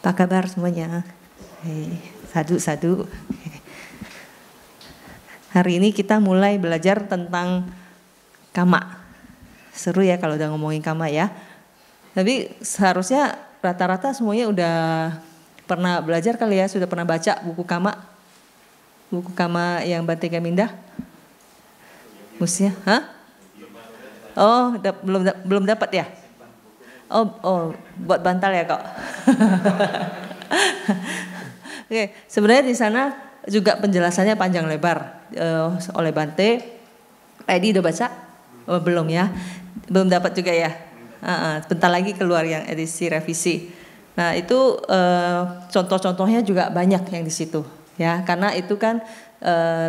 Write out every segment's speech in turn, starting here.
Apa kabar semuanya? Sadu. Hari ini kita mulai belajar tentang kama. Seru ya kalau udah ngomongin kama ya. Tapi seharusnya rata-rata semuanya udah pernah belajar kali ya, sudah pernah baca buku kama. Buku kama yang Bante Gaminda? Musnya? Hah? Oh, belum dapat ya? Oh, buat bantal ya kok. Oke, sebenarnya di sana juga penjelasannya panjang lebar oleh Bante. Edi udah baca? Oh, belum ya? Belum dapat juga ya? Bentar lagi keluar yang edisi revisi. Nah itu contoh-contohnya juga banyak yang di situ ya, karena itu kan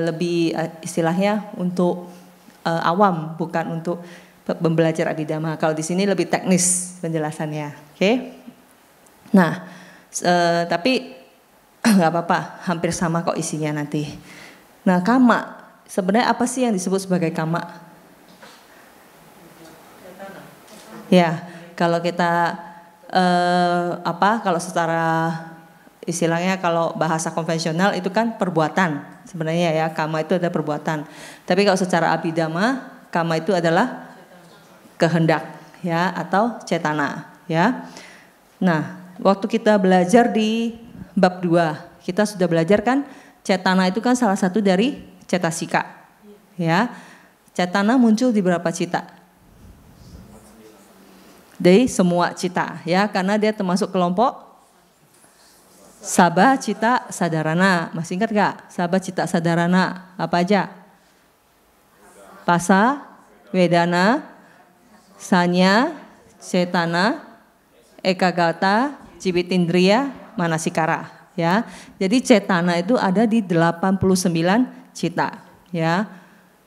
lebih istilahnya untuk awam, bukan untuk belajar abhidhamma. Kalau di sini lebih teknis penjelasannya, oke? Nah, tapi nggak apa-apa, hampir sama kok isinya nanti. Nah, kama sebenarnya apa sih yang disebut sebagai kama? Ya, kalau kita kalau secara istilahnya kalau bahasa konvensional itu kan perbuatan sebenarnya ya, kama itu ada perbuatan. Tapi kalau secara abhidhamma, kama itu adalah kehendak ya atau cetana ya. Nah, waktu kita belajar di bab 2, kita sudah belajar kan cetana itu kan salah satu dari cetasika ya. Cetana muncul di berapa cita? Dari semua cita ya, karena dia termasuk kelompok sabha cita sadarana. Masih ingat gak? Sabha cita sadarana apa aja? Pasa, wedana, sanya, cetana, ekagata, cibitindriya, manasikara ya. Jadi cetana itu ada di 89 cita ya.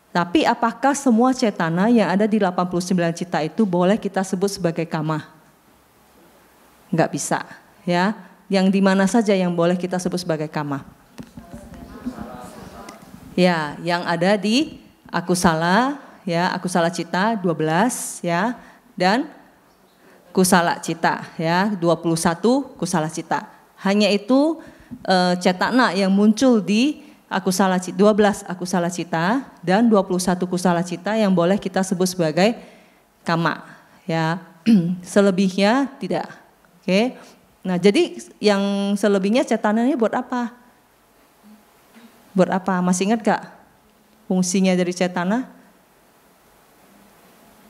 Tapi apakah semua cetana yang ada di 89 cita itu boleh kita sebut sebagai kama? Enggak bisa ya. Yang di mana saja yang boleh kita sebut sebagai kama? Ya, yang ada di akusala ya, akusala cita 12 ya, dan kusala cita ya, 21 kusala cita. Hanya itu cetana yang muncul di akusala cita, 12 akusala cita dan 21 kusala cita yang boleh kita sebut sebagai kama ya. Selebihnya tidak. Oke. Nah, jadi yang selebihnya cetananya buat apa? Buat apa? Masih ingat gak fungsinya dari cetana?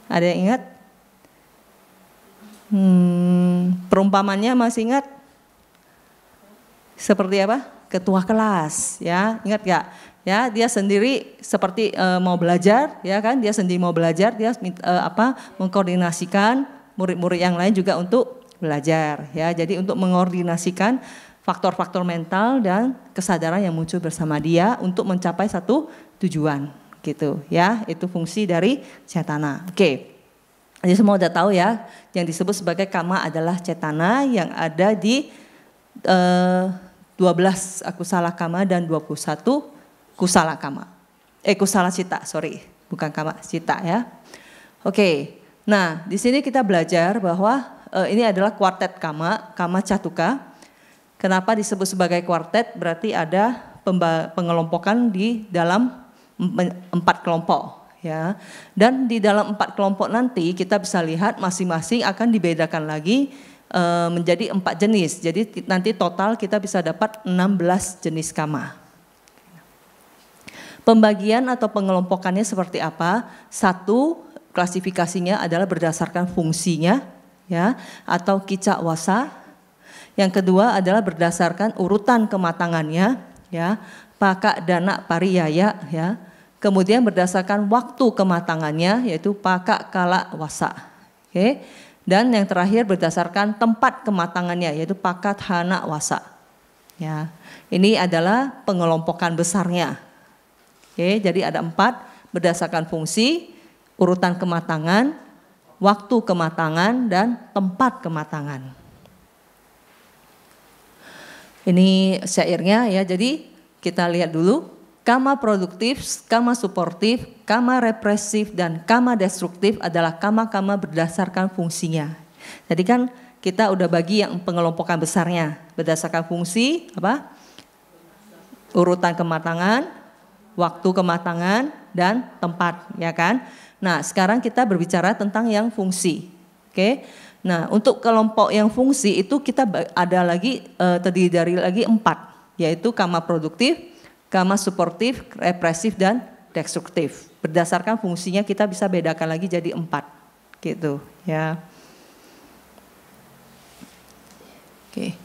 Ada yang ingat? Perumpamannya masih ingat? Seperti apa? Ketua kelas ya, ingat gak? Ya, dia sendiri seperti mau belajar ya kan? Dia sendiri mau belajar, dia mengkoordinasikan murid-murid yang lain juga untuk belajar ya. Jadi untuk mengkoordinasikan faktor-faktor mental dan kesadaran yang muncul bersama dia untuk mencapai satu tujuan gitu ya. Itu fungsi dari cetana. Oke. Jadi semua udah tahu ya, yang disebut sebagai kama adalah cetana yang ada di 12 akusala kama dan 21 kusala kama. Kusala cita, bukan kama, cita ya. Oke. Nah, di sini kita belajar bahwa ini adalah kuartet kama, kama catuka. Kenapa disebut sebagai kuartet? Berarti ada pengelompokan di dalam 4 kelompok ya. Dan di dalam 4 kelompok nanti kita bisa lihat masing-masing akan dibedakan lagi menjadi 4 jenis. Jadi nanti total kita bisa dapat 16 jenis kama. Pembagian atau pengelompokannya seperti apa? 1, klasifikasinya adalah berdasarkan fungsinya ya, atau kicak wasa. Yang kedua adalah berdasarkan urutan kematangannya ya, paka dana pariyaya ya. Kemudian berdasarkan waktu kematangannya yaitu paka kala wasa. Oke. Dan yang terakhir berdasarkan tempat kematangannya yaitu pakat hana wasa. Ya. Ini adalah pengelompokan besarnya. Oke, jadi ada 4 berdasarkan fungsi, urutan kematangan, waktu kematangan dan tempat kematangan. Ini syairnya ya. Jadi kita lihat dulu. Kama produktif, kama suportif, kama represif, dan kama destruktif adalah kama-kama berdasarkan fungsinya. Jadi kan kita udah bagi yang pengelompokan besarnya berdasarkan fungsi apa? Urutan kematangan, waktu kematangan dan tempat, ya kan? Nah, sekarang kita berbicara tentang yang fungsi. Oke. Nah, untuk kelompok yang fungsi itu kita ada lagi terdiri dari lagi 4, yaitu kama produktif, kama suportif, represif dan destruktif. Berdasarkan fungsinya kita bisa bedakan lagi jadi 4 gitu, ya. Oke.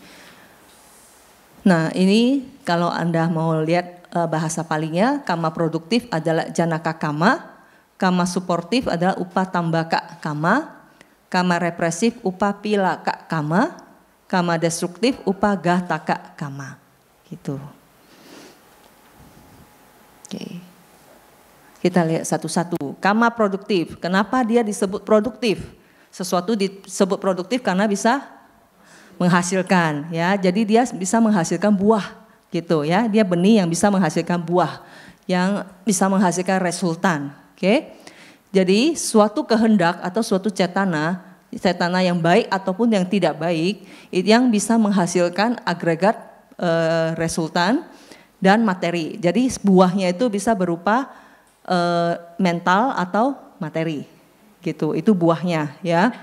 Nah, ini kalau Anda mau lihat bahasa palingnya, kama produktif adalah janaka kama, kama suportif adalah upa tambaka kama, kama represif upa pilaka kama, kama destruktif upa gahtaka kama. Gitu. Oke. Kita lihat satu-satu. Kama produktif. Kenapa dia disebut produktif? Sesuatu disebut produktif karena bisa menghasilkan, ya. Jadi dia bisa menghasilkan buah gitu, ya. Dia benih yang bisa menghasilkan buah, yang bisa menghasilkan resultan. Oke. Jadi suatu kehendak atau suatu cetana yang baik ataupun yang tidak baik, yang bisa menghasilkan agregat resultan dan materi. Jadi buahnya itu bisa berupa mental atau materi, gitu. Itu buahnya, ya.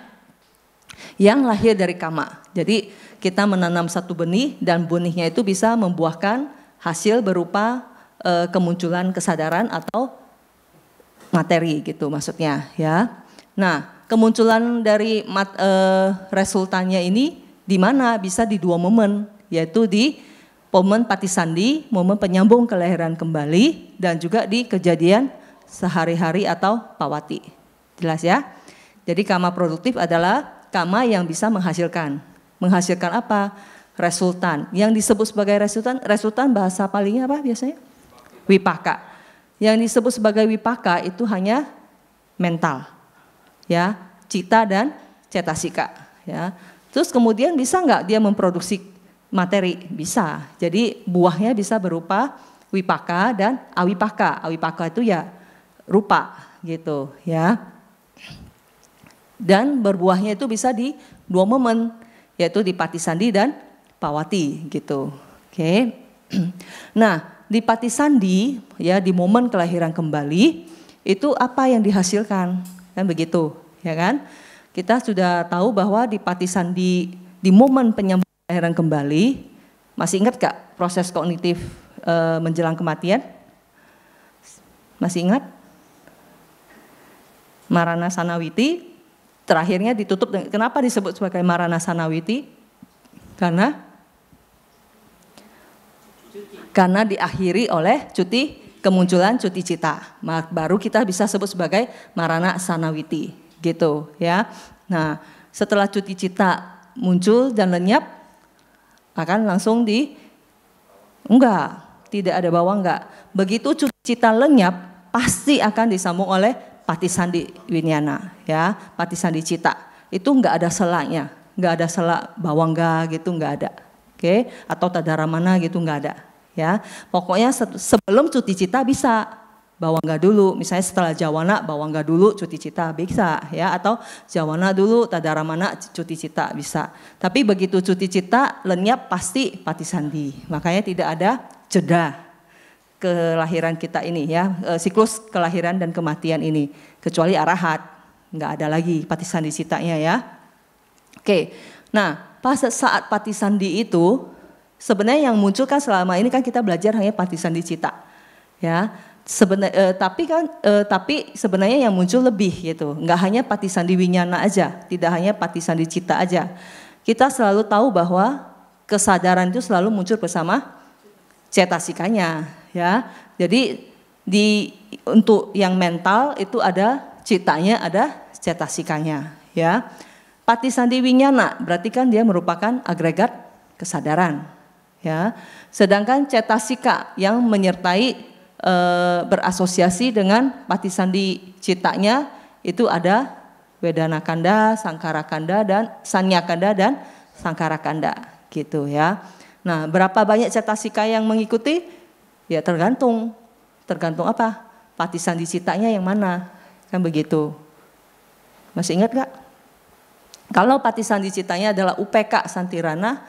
Yang lahir dari kama. Jadi kita menanam satu benih dan benihnya itu bisa membuahkan hasil berupa kemunculan kesadaran atau materi, gitu maksudnya, ya. Nah, kemunculan dari resultannya ini di mana? Bisa di 2 momen, yaitu di momen patisandi, momen penyambung kelahiran kembali, dan juga di kejadian sehari-hari atau pawati. Jelas, ya? Jadi kama produktif adalah kama yang bisa menghasilkan. Menghasilkan apa? Resultan. Yang disebut sebagai resultan bahasa palingnya apa biasanya? Wipaka. Yang disebut sebagai wipaka itu hanya mental, ya, cita dan cetasika, ya. Terus kemudian bisa nggak dia memproduksi materi? Bisa. Jadi buahnya bisa berupa wipaka dan awipaka. Awipaka itu ya rupa, gitu, ya. Dan berbuahnya itu bisa di 2 momen, yaitu di patisandi dan pawati, gitu. Oke. Nah, di patisandi, ya, di momen kelahiran kembali itu apa yang dihasilkan, kan begitu, ya kan? Kita sudah tahu bahwa di patisandi, di momen penyambung kelahiran kembali, masih ingat gak proses kognitif menjelang kematian? Masih ingat? Marana Sanawiti. Terakhirnya ditutup dengan, kenapa disebut sebagai Marana Sanawiti? Karena diakhiri oleh kemunculan cuti cita. Baru kita bisa sebut sebagai Marana Sanawiti, gitu, ya. Nah, setelah cuti cita muncul dan lenyap, akan langsung tidak ada bawah enggak. Begitu cuti cita lenyap, pasti akan disambung oleh patisandi winyana, ya, patisandi cita. Itu enggak ada selanya, enggak ada sela bawangga gitu, enggak ada. Oke, atau tadaramana gitu enggak ada, ya. Pokoknya sebelum cuti cita bisa bawangga dulu, misalnya setelah jawana bawangga dulu cuti cita bisa, ya, atau jawana dulu tadaramana cuti cita bisa. Tapi begitu cuti cita lenyap pasti patisandi. Makanya tidak ada jeda kelahiran kita ini, ya, siklus kelahiran dan kematian ini, kecuali arahat, nggak ada lagi patisandi citanya, ya. Oke, nah pas saat patisandi itu sebenarnya yang muncul kan selama ini kan kita belajar hanya patisandi cita, ya. Tapi sebenarnya yang muncul lebih gitu, nggak hanya patisandi winyana aja, tidak hanya patisandi cita aja. Kita selalu tahu bahwa kesadaran itu selalu muncul bersama cetasikanya, ya. Jadi untuk yang mental itu ada citanya, ada cetasikanya, ya. Patisandi winyana berarti kan dia merupakan agregat kesadaran, ya. Sedangkan cetasika yang menyertai berasosiasi dengan patisandi citanya itu ada wedana kanda, sangkara kanda, dan sanya kanda dan sangkara kanda, gitu, ya. Nah, berapa banyak cetasika yang mengikuti? Ya tergantung apa? Patisandi citanya yang mana, kan begitu. Masih ingat gak? Kalau Patisandi citanya adalah UPK Santirana,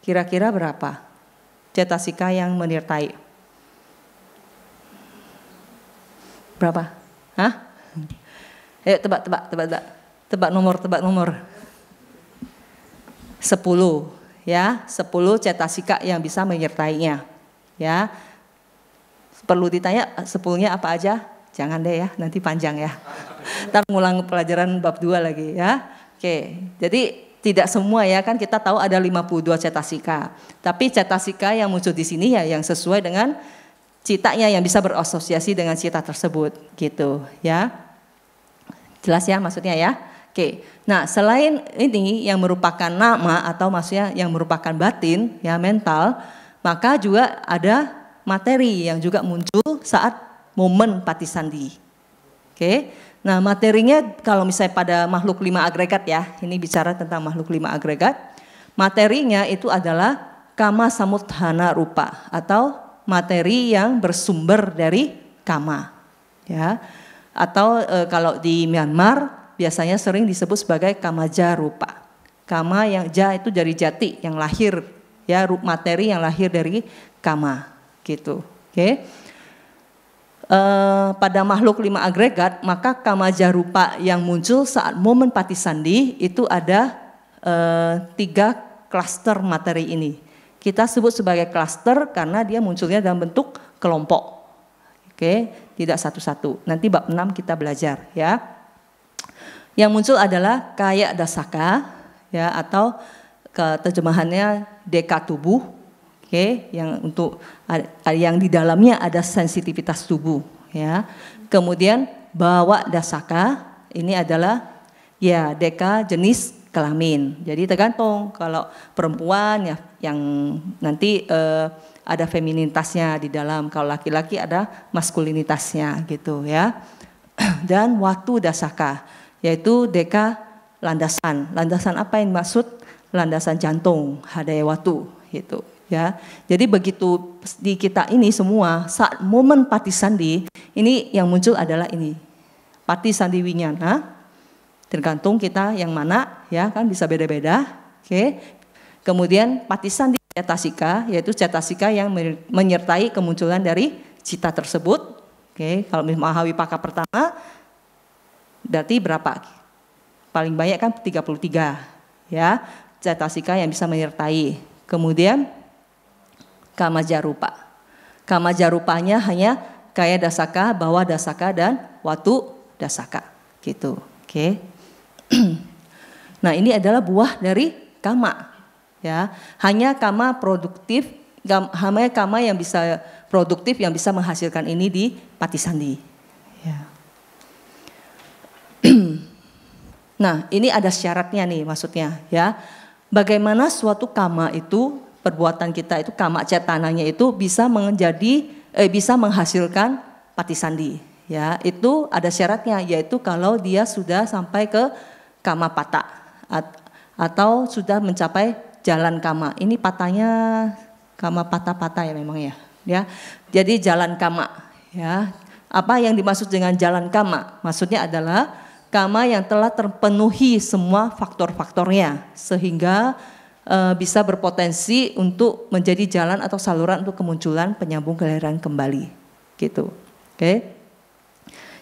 kira-kira berapa cetasika yang menyertai? Berapa? Hah? Ayo tebak nomor. 10 ya, 10 cetasika yang bisa menyertainya. Ya. Perlu ditanya 10-nya apa aja? Jangan deh ya, nanti panjang ya. Ntar ngulang pelajaran bab 2 lagi ya. Oke, jadi tidak semua ya, kan kita tahu ada 52 cetasika. Tapi cetasika yang muncul di sini ya yang sesuai dengan citanya, yang bisa berasosiasi dengan cita tersebut gitu ya. Jelas ya maksudnya ya. Oke. Nah, selain ini yang merupakan nama atau maksudnya yang merupakan batin ya, mental, maka juga ada materi yang juga muncul saat momen Patisandi. Oke. Nah, materinya kalau misalnya pada makhluk 5 agregat ya, ini bicara tentang makhluk 5 agregat, materinya itu adalah kama samudhana rupa atau materi yang bersumber dari kama. Ya. Atau kalau di Myanmar biasanya sering disebut sebagai kamaja rupa. Kama yang ja itu dari jati yang lahir ya, materi yang lahir dari kama gitu. Oke. Pada makhluk 5 agregat, maka kamaja rupa yang muncul saat momen Patisandi itu ada 3 klaster materi ini. Kita sebut sebagai klaster karena dia munculnya dalam bentuk kelompok. Oke, tidak satu-satu. Nanti bab 6 kita belajar ya. Yang muncul adalah kaya dasaka ya, atau terjemahannya deka tubuh. Oke, yang untuk yang di dalamnya ada sensitivitas tubuh ya. Kemudian bawa dasaka ini adalah ya deka jenis kelamin. Jadi tergantung, kalau perempuan ya yang nanti ada feminitasnya di dalam, kalau laki-laki ada maskulinitasnya gitu ya. Dan watu dasaka yaitu deka landasan. Landasan apa yang dimaksud? Landasan jantung, hadaya watu gitu. Ya, jadi begitu di kita ini semua saat momen Patisandi ini yang muncul adalah ini Patisandi Winyana, tergantung kita yang mana ya, kan bisa beda-beda. Oke. Kemudian Patisandi cetasika yaitu cetasika yang menyertai kemunculan dari cita tersebut. Oke, kalau Mahawipaka pertama berarti berapa? Paling banyak kan 33 ya cetasika yang bisa menyertai. Kemudian kamajarupa. Kamajarupanya hanya kaya dasaka, bawah dasaka, dan watu dasaka gitu. Oke. Nah, ini adalah buah dari kama ya. Hanya kama produktif, hanya kama yang bisa produktif yang bisa menghasilkan ini di Patisandi ya. Nah, ini ada syaratnya nih maksudnya ya. Bagaimana suatu kama itu, perbuatan kita itu, kama cetananya itu bisa bisa menghasilkan Patisandi ya. Itu ada syaratnya, yaitu kalau dia sudah sampai ke kama pata atau sudah mencapai jalan kama. Ini patanya kama pata-pata ya memang ya. Jadi jalan kama ya. Apa yang dimaksud dengan jalan kama? Maksudnya adalah kama yang telah terpenuhi semua faktor-faktornya sehingga bisa berpotensi untuk menjadi jalan atau saluran untuk kemunculan penyambung kelahiran kembali gitu. Oke.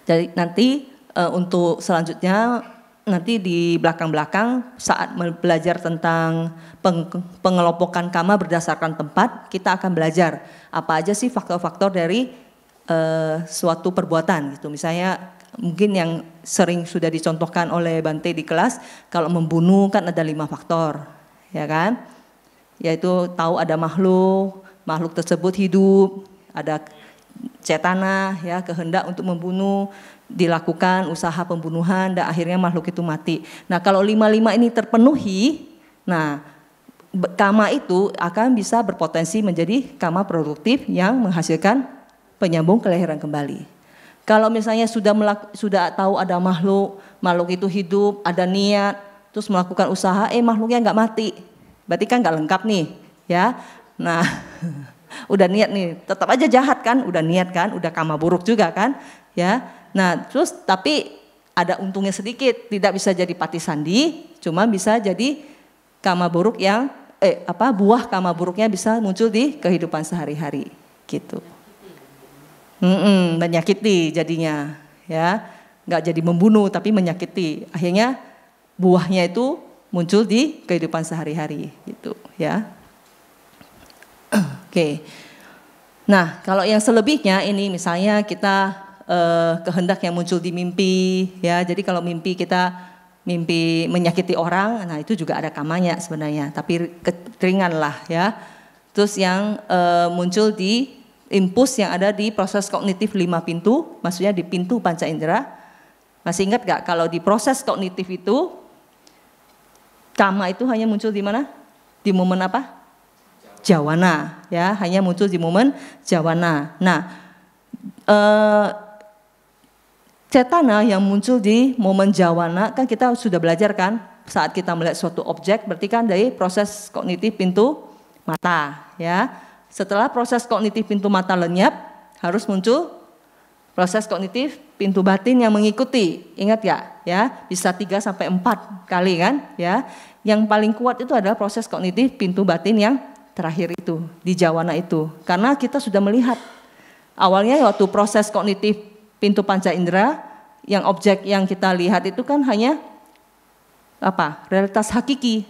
Jadi nanti untuk selanjutnya nanti di belakang-belakang saat belajar tentang pengelompokan kama berdasarkan tempat, kita akan belajar apa aja sih faktor-faktor dari suatu perbuatan gitu. Misalnya mungkin yang sering sudah dicontohkan oleh Bante di kelas, kalau membunuh kan ada 5 faktor, ya kan? Yaitu tahu ada makhluk tersebut hidup, ada cetana ya, kehendak untuk membunuh, dilakukan usaha pembunuhan dan akhirnya makhluk itu mati. Nah, kalau 5 ini terpenuhi, nah kama itu akan bisa berpotensi menjadi kama produktif yang menghasilkan penyambung kelahiran kembali. Kalau misalnya sudah tahu ada makhluk itu hidup, ada niat, terus melakukan usaha, makhluknya nggak mati, berarti kan nggak lengkap nih, ya. Nah, udah niat nih, tetap aja jahat kan, udah niat kan, udah kama buruk juga kan, ya. Nah, terus tapi ada untungnya sedikit, tidak bisa jadi patisandi, cuma bisa jadi kama buruk yang buah kama buruknya bisa muncul di kehidupan sehari-hari gitu. Menyakiti jadinya, ya, nggak jadi membunuh tapi menyakiti. Akhirnya buahnya itu muncul di kehidupan sehari-hari gitu, ya. Oke. Nah, kalau yang selebihnya ini misalnya kita kehendak yang muncul di mimpi, ya. Jadi kalau mimpi kita mimpi menyakiti orang, nah itu juga ada kamanya sebenarnya, tapi ringan lah, ya. Terus yang muncul di impuls yang ada di proses kognitif 5 pintu, maksudnya di pintu panca indera. Masih ingat gak kalau di proses kognitif itu kama itu hanya muncul di mana? Di momen apa? Jawana, ya, hanya muncul di momen jawana. Nah, cetana yang muncul di momen jawana kan kita sudah belajar kan, saat kita melihat suatu objek berarti kan dari proses kognitif pintu mata, ya. Setelah proses kognitif pintu mata lenyap, harus muncul proses kognitif pintu batin yang mengikuti. Ingat ya, ya, bisa 3 sampai 4 kali kan, ya. Yang paling kuat itu adalah proses kognitif pintu batin yang terakhir itu, di jawana itu. Karena kita sudah melihat awalnya waktu proses kognitif pintu panca indera, yang objek yang kita lihat itu kan hanya apa? Realitas hakiki,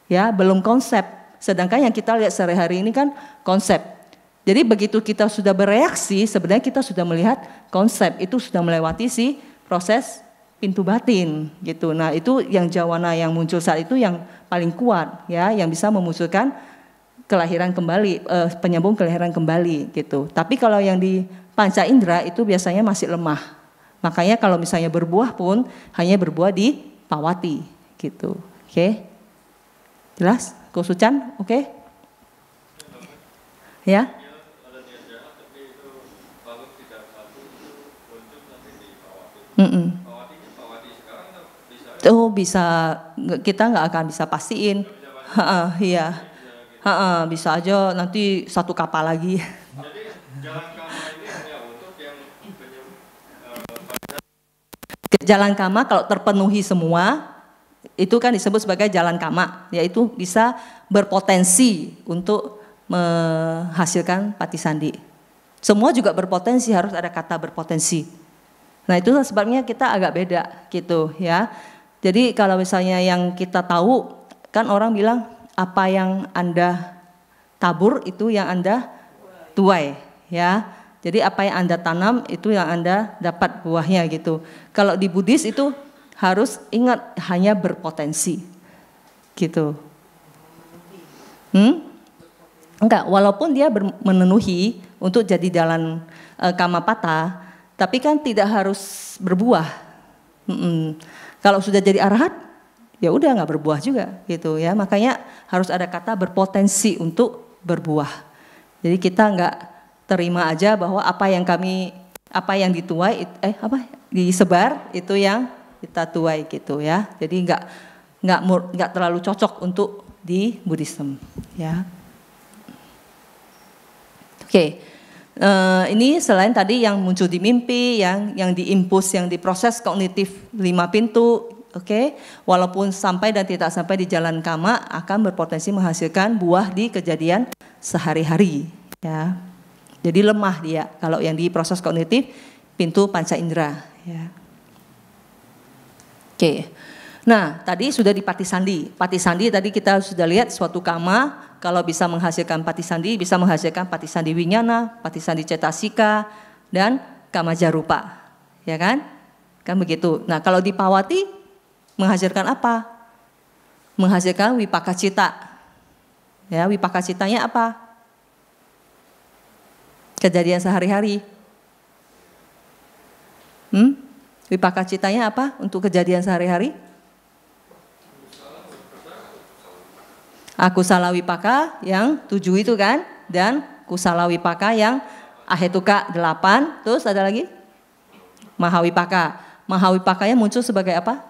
ya, belum konsep. Sedangkan yang kita lihat sehari-hari ini kan konsep. Jadi begitu kita sudah bereaksi, sebenarnya kita sudah melihat konsep, itu sudah melewati si proses pintu batin gitu. Nah, itu yang jawana yang muncul saat itu yang paling kuat, ya, yang bisa memunculkan kelahiran kembali, penyambung kelahiran kembali gitu. Tapi kalau yang di panca indera itu biasanya masih lemah. Makanya kalau misalnya berbuah pun hanya berbuah di pawati gitu. Oke. Jelas? Kosucan? Oke? Ya? Oh, bisa, kita nggak akan bisa pastiin. Iya. Bisa aja nanti satu kapal lagi. Jadi jalan kama ini hanya untuk yang jalan kama kalau terpenuhi semua itu kan disebut sebagai jalan kama, yaitu bisa berpotensi untuk menghasilkan patisandi. Semua juga berpotensi, harus ada kata berpotensi. Nah, itu sebabnya kita agak beda gitu, ya. Jadi kalau misalnya yang kita tahu kan orang bilang apa yang Anda tabur itu yang Anda tuai, ya. Jadi apa yang Anda tanam itu yang Anda dapat buahnya gitu. Kalau di Buddhis itu harus ingat hanya berpotensi. Gitu. Enggak, walaupun dia memenuhi untuk jadi jalan kamapata, tapi kan tidak harus berbuah. Kalau sudah jadi arahat, ya udah nggak berbuah juga gitu ya. Makanya harus ada kata berpotensi untuk berbuah. Jadi kita nggak terima aja bahwa apa yang dituai disebar itu yang kita tuai gitu ya. Jadi nggak terlalu cocok untuk di Buddhism ya. Oke. Ini selain tadi yang muncul di mimpi, yang diimpuls, yang diproses kognitif 5 pintu. Oke, walaupun sampai dan tidak sampai di jalan kama akan berpotensi menghasilkan buah di kejadian sehari-hari, ya. Jadi lemah dia kalau yang di proses kognitif pintu panca indera, ya. Oke. Nah, tadi sudah di patisandi. Patisandi tadi kita sudah lihat suatu kama kalau bisa menghasilkan patisandi, bisa menghasilkan patisandi winyana, patisandi cetasika dan kama jarupa. Ya kan? Kan begitu. Nah, kalau di pawati menghasilkan apa? Menghasilkan wipaka cita. Ya, wipaka citanya apa? Kejadian sehari-hari. Wipaka citanya apa untuk kejadian sehari-hari? Akusala wipaka yang 7 itu kan, dan kusala wipaka yang ahetuka 8, terus ada lagi? Mahawipaka. Mahawipakanya muncul sebagai apa?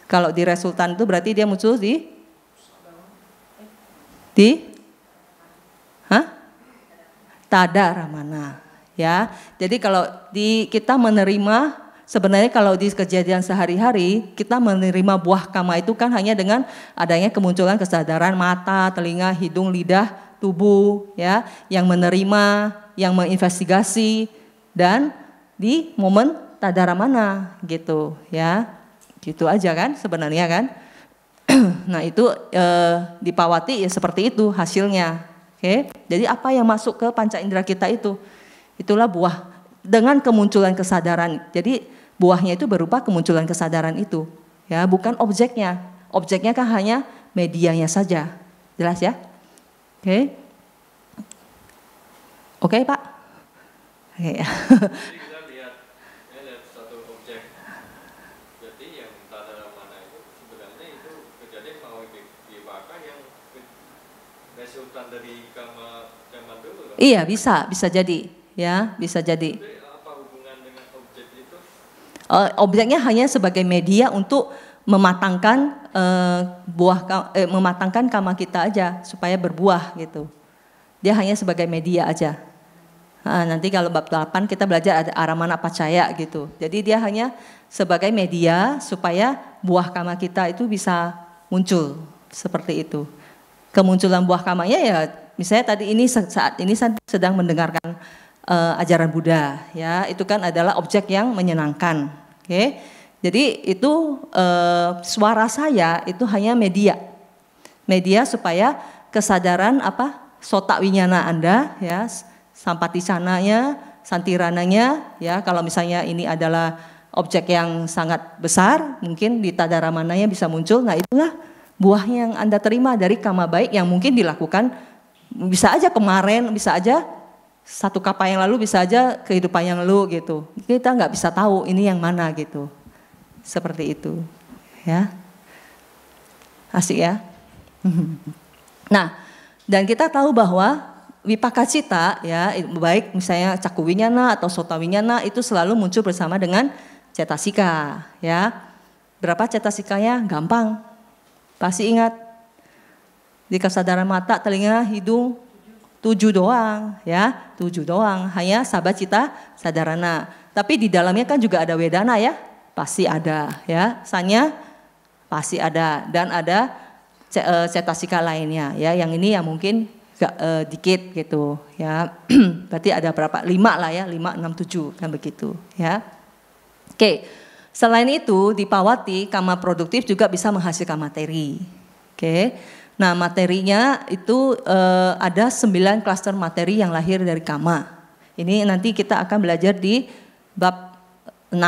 Kalau di resultan itu berarti dia muncul di tada ramana, ya. Jadi kalau kita menerima sebenarnya kalau di kejadian sehari-hari kita menerima buah kama itu kan hanya dengan adanya kemunculan kesadaran mata, telinga, hidung, lidah, tubuh ya, yang menerima, yang menginvestigasi dan di momen tadaramana gitu ya. Gitu aja kan sebenarnya kan. Nah itu di Pawati ya seperti itu hasilnya. Oke. Jadi apa yang masuk ke panca indera kita itu? Itulah buah dengan kemunculan kesadaran. Jadi buahnya itu berupa kemunculan kesadaran itu. Ya, bukan objeknya. Objeknya kan hanya medianya saja. Jelas ya? Oke. Oke, Pak? Oke ya. Jadi kita lihat satu objek. Jadi yang tadaramana itu sebenarnya itu kejadian mau dibakar yang resultan dari kama zaman dulu. Iya, bisa jadi. Ya, bisa jadi. Jadi apa hubungan dengan objek itu? Objeknya hanya sebagai media untuk mematangkan mematangkan kama kita aja supaya berbuah gitu. Dia hanya sebagai media aja. Nanti kalau bab 8 kita belajar ada aramana pacaya gitu. Jadi dia hanya sebagai media supaya buah kama kita itu bisa muncul seperti itu. Kemunculan buah kamanya ya misalnya tadi ini saat ini sedang mendengarkan ajaran Buddha ya, itu kan adalah objek yang menyenangkan. Oke. Jadi itu suara saya itu hanya media supaya kesadaran sota winyana Anda ya, sampaticananya, santirananya ya, kalau misalnya ini adalah objek yang sangat besar mungkin di tadaramananya bisa muncul. Nah itulah buah yang Anda terima dari kama baik yang mungkin dilakukan bisa aja kemarin, bisa aja satu kapa yang lalu, bisa aja kehidupan yang lalu gitu. Kita nggak bisa tahu ini yang mana gitu. Seperti itu ya. Asik ya. Nah, dan kita tahu bahwa wipakacita ya, baik misalnya caku winyana atau sota winyana itu selalu muncul bersama dengan cetasika ya. Berapa cetasikanya? Gampang. Pasti ingat. Di kesadaran mata, telinga, hidung 7 doang ya, 7 doang, hanya sabacita sadarana. Tapi di dalamnya kan juga ada wedana ya, pasti ada ya, sanya pasti ada, dan ada cetasika lainnya ya, yang ini yang mungkin dikit gitu ya. Berarti ada berapa? 5 lah ya, 5, 6, 7 kan begitu ya. Oke, selain itu di Pawati kama produktif juga bisa menghasilkan materi. Oke. Nah materinya itu ada 9 klaster materi yang lahir dari kama. Ini nanti kita akan belajar di bab 6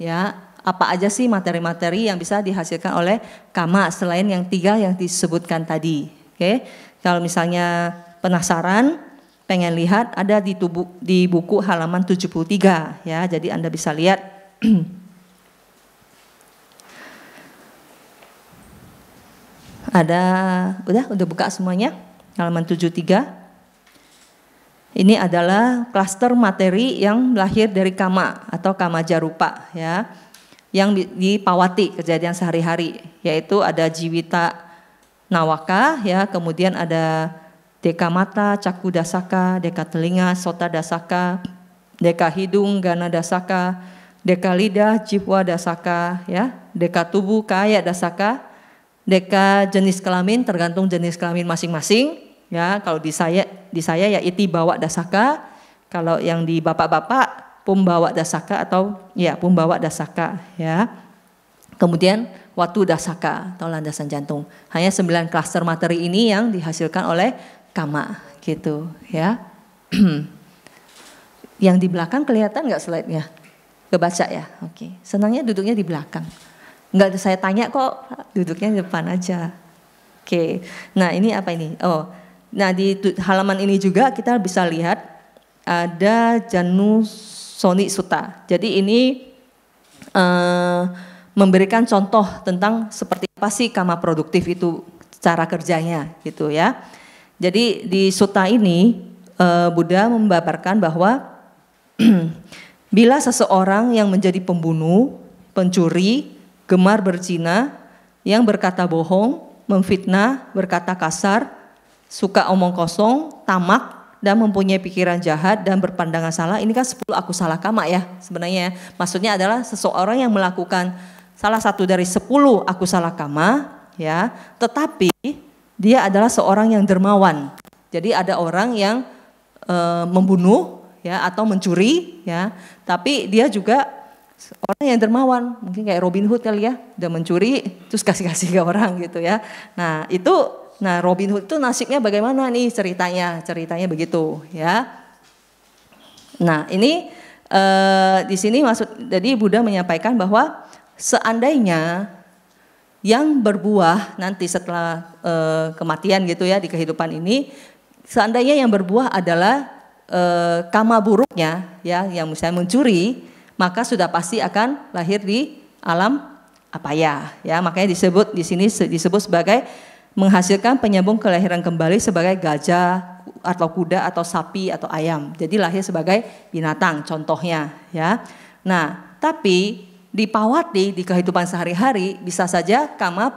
ya. Apa aja sih materi-materi yang bisa dihasilkan oleh kama selain yang 3 yang disebutkan tadi. Oke. Kalau misalnya penasaran, pengen lihat ada di buku halaman 73 ya. Jadi Anda bisa lihat. Udah buka semuanya, halaman 73. Ini adalah klaster materi yang lahir dari kama atau kama jarupa ya, yang di Pawati kejadian sehari-hari, yaitu ada jiwita nawaka ya, kemudian ada deka mata, caku dasaka, deka telinga, sota dasaka, deka hidung, gana dasaka, deka lidah, jipwa dasaka ya, deka tubuh, kaya dasaka. Deka jenis kelamin tergantung jenis kelamin masing-masing ya. Kalau di saya ya iti bawa dasaka, kalau yang di bapak-bapak pumbawa dasaka atau ya pumbawa dasaka ya. Kemudian watu dasaka atau landasan jantung. Hanya 9 klaster materi ini yang dihasilkan oleh kama gitu ya. Yang di belakang kelihatan nggak slide-nya? Kebaca ya. Oke. Senangnya duduknya di belakang. Enggak saya tanya kok, duduknya di depan aja. Oke, nah ini apa ini? Oh, nah di halaman ini juga kita bisa lihat ada Janusoni Sutta. Jadi ini memberikan contoh tentang seperti apa sih kama produktif itu cara kerjanya gitu ya. Jadi di sutta ini Buddha membabarkan bahwa bila seseorang yang menjadi pembunuh, pencuri, gemar berzina, yang berkata bohong, memfitnah, berkata kasar, suka omong kosong, tamak, dan mempunyai pikiran jahat dan berpandangan salah. Ini kan 10 akusala kama ya sebenarnya. Maksudnya adalah seseorang yang melakukan salah satu dari 10 akusala kama ya, tetapi dia adalah seorang yang dermawan. Jadi ada orang yang membunuh ya atau mencuri ya, tapi dia juga orang yang dermawan, mungkin kayak Robin Hood kali ya, dia mencuri terus kasih-kasih ke orang gitu ya. Nah itu, Robin Hood itu nasibnya bagaimana nih ceritanya begitu ya. Nah ini di sini jadi Buddha menyampaikan bahwa seandainya yang berbuah nanti setelah kematian gitu ya di kehidupan ini, seandainya yang berbuah adalah kama buruknya ya, yang misalnya mencuri, maka sudah pasti akan lahir di alam apaya ya. Makanya disebut di sini disebut sebagai menghasilkan penyambung kelahiran kembali sebagai gajah atau kuda atau sapi atau ayam. Jadi lahir sebagai binatang contohnya ya. Nah, tapi di pawati di kehidupan sehari-hari bisa saja kama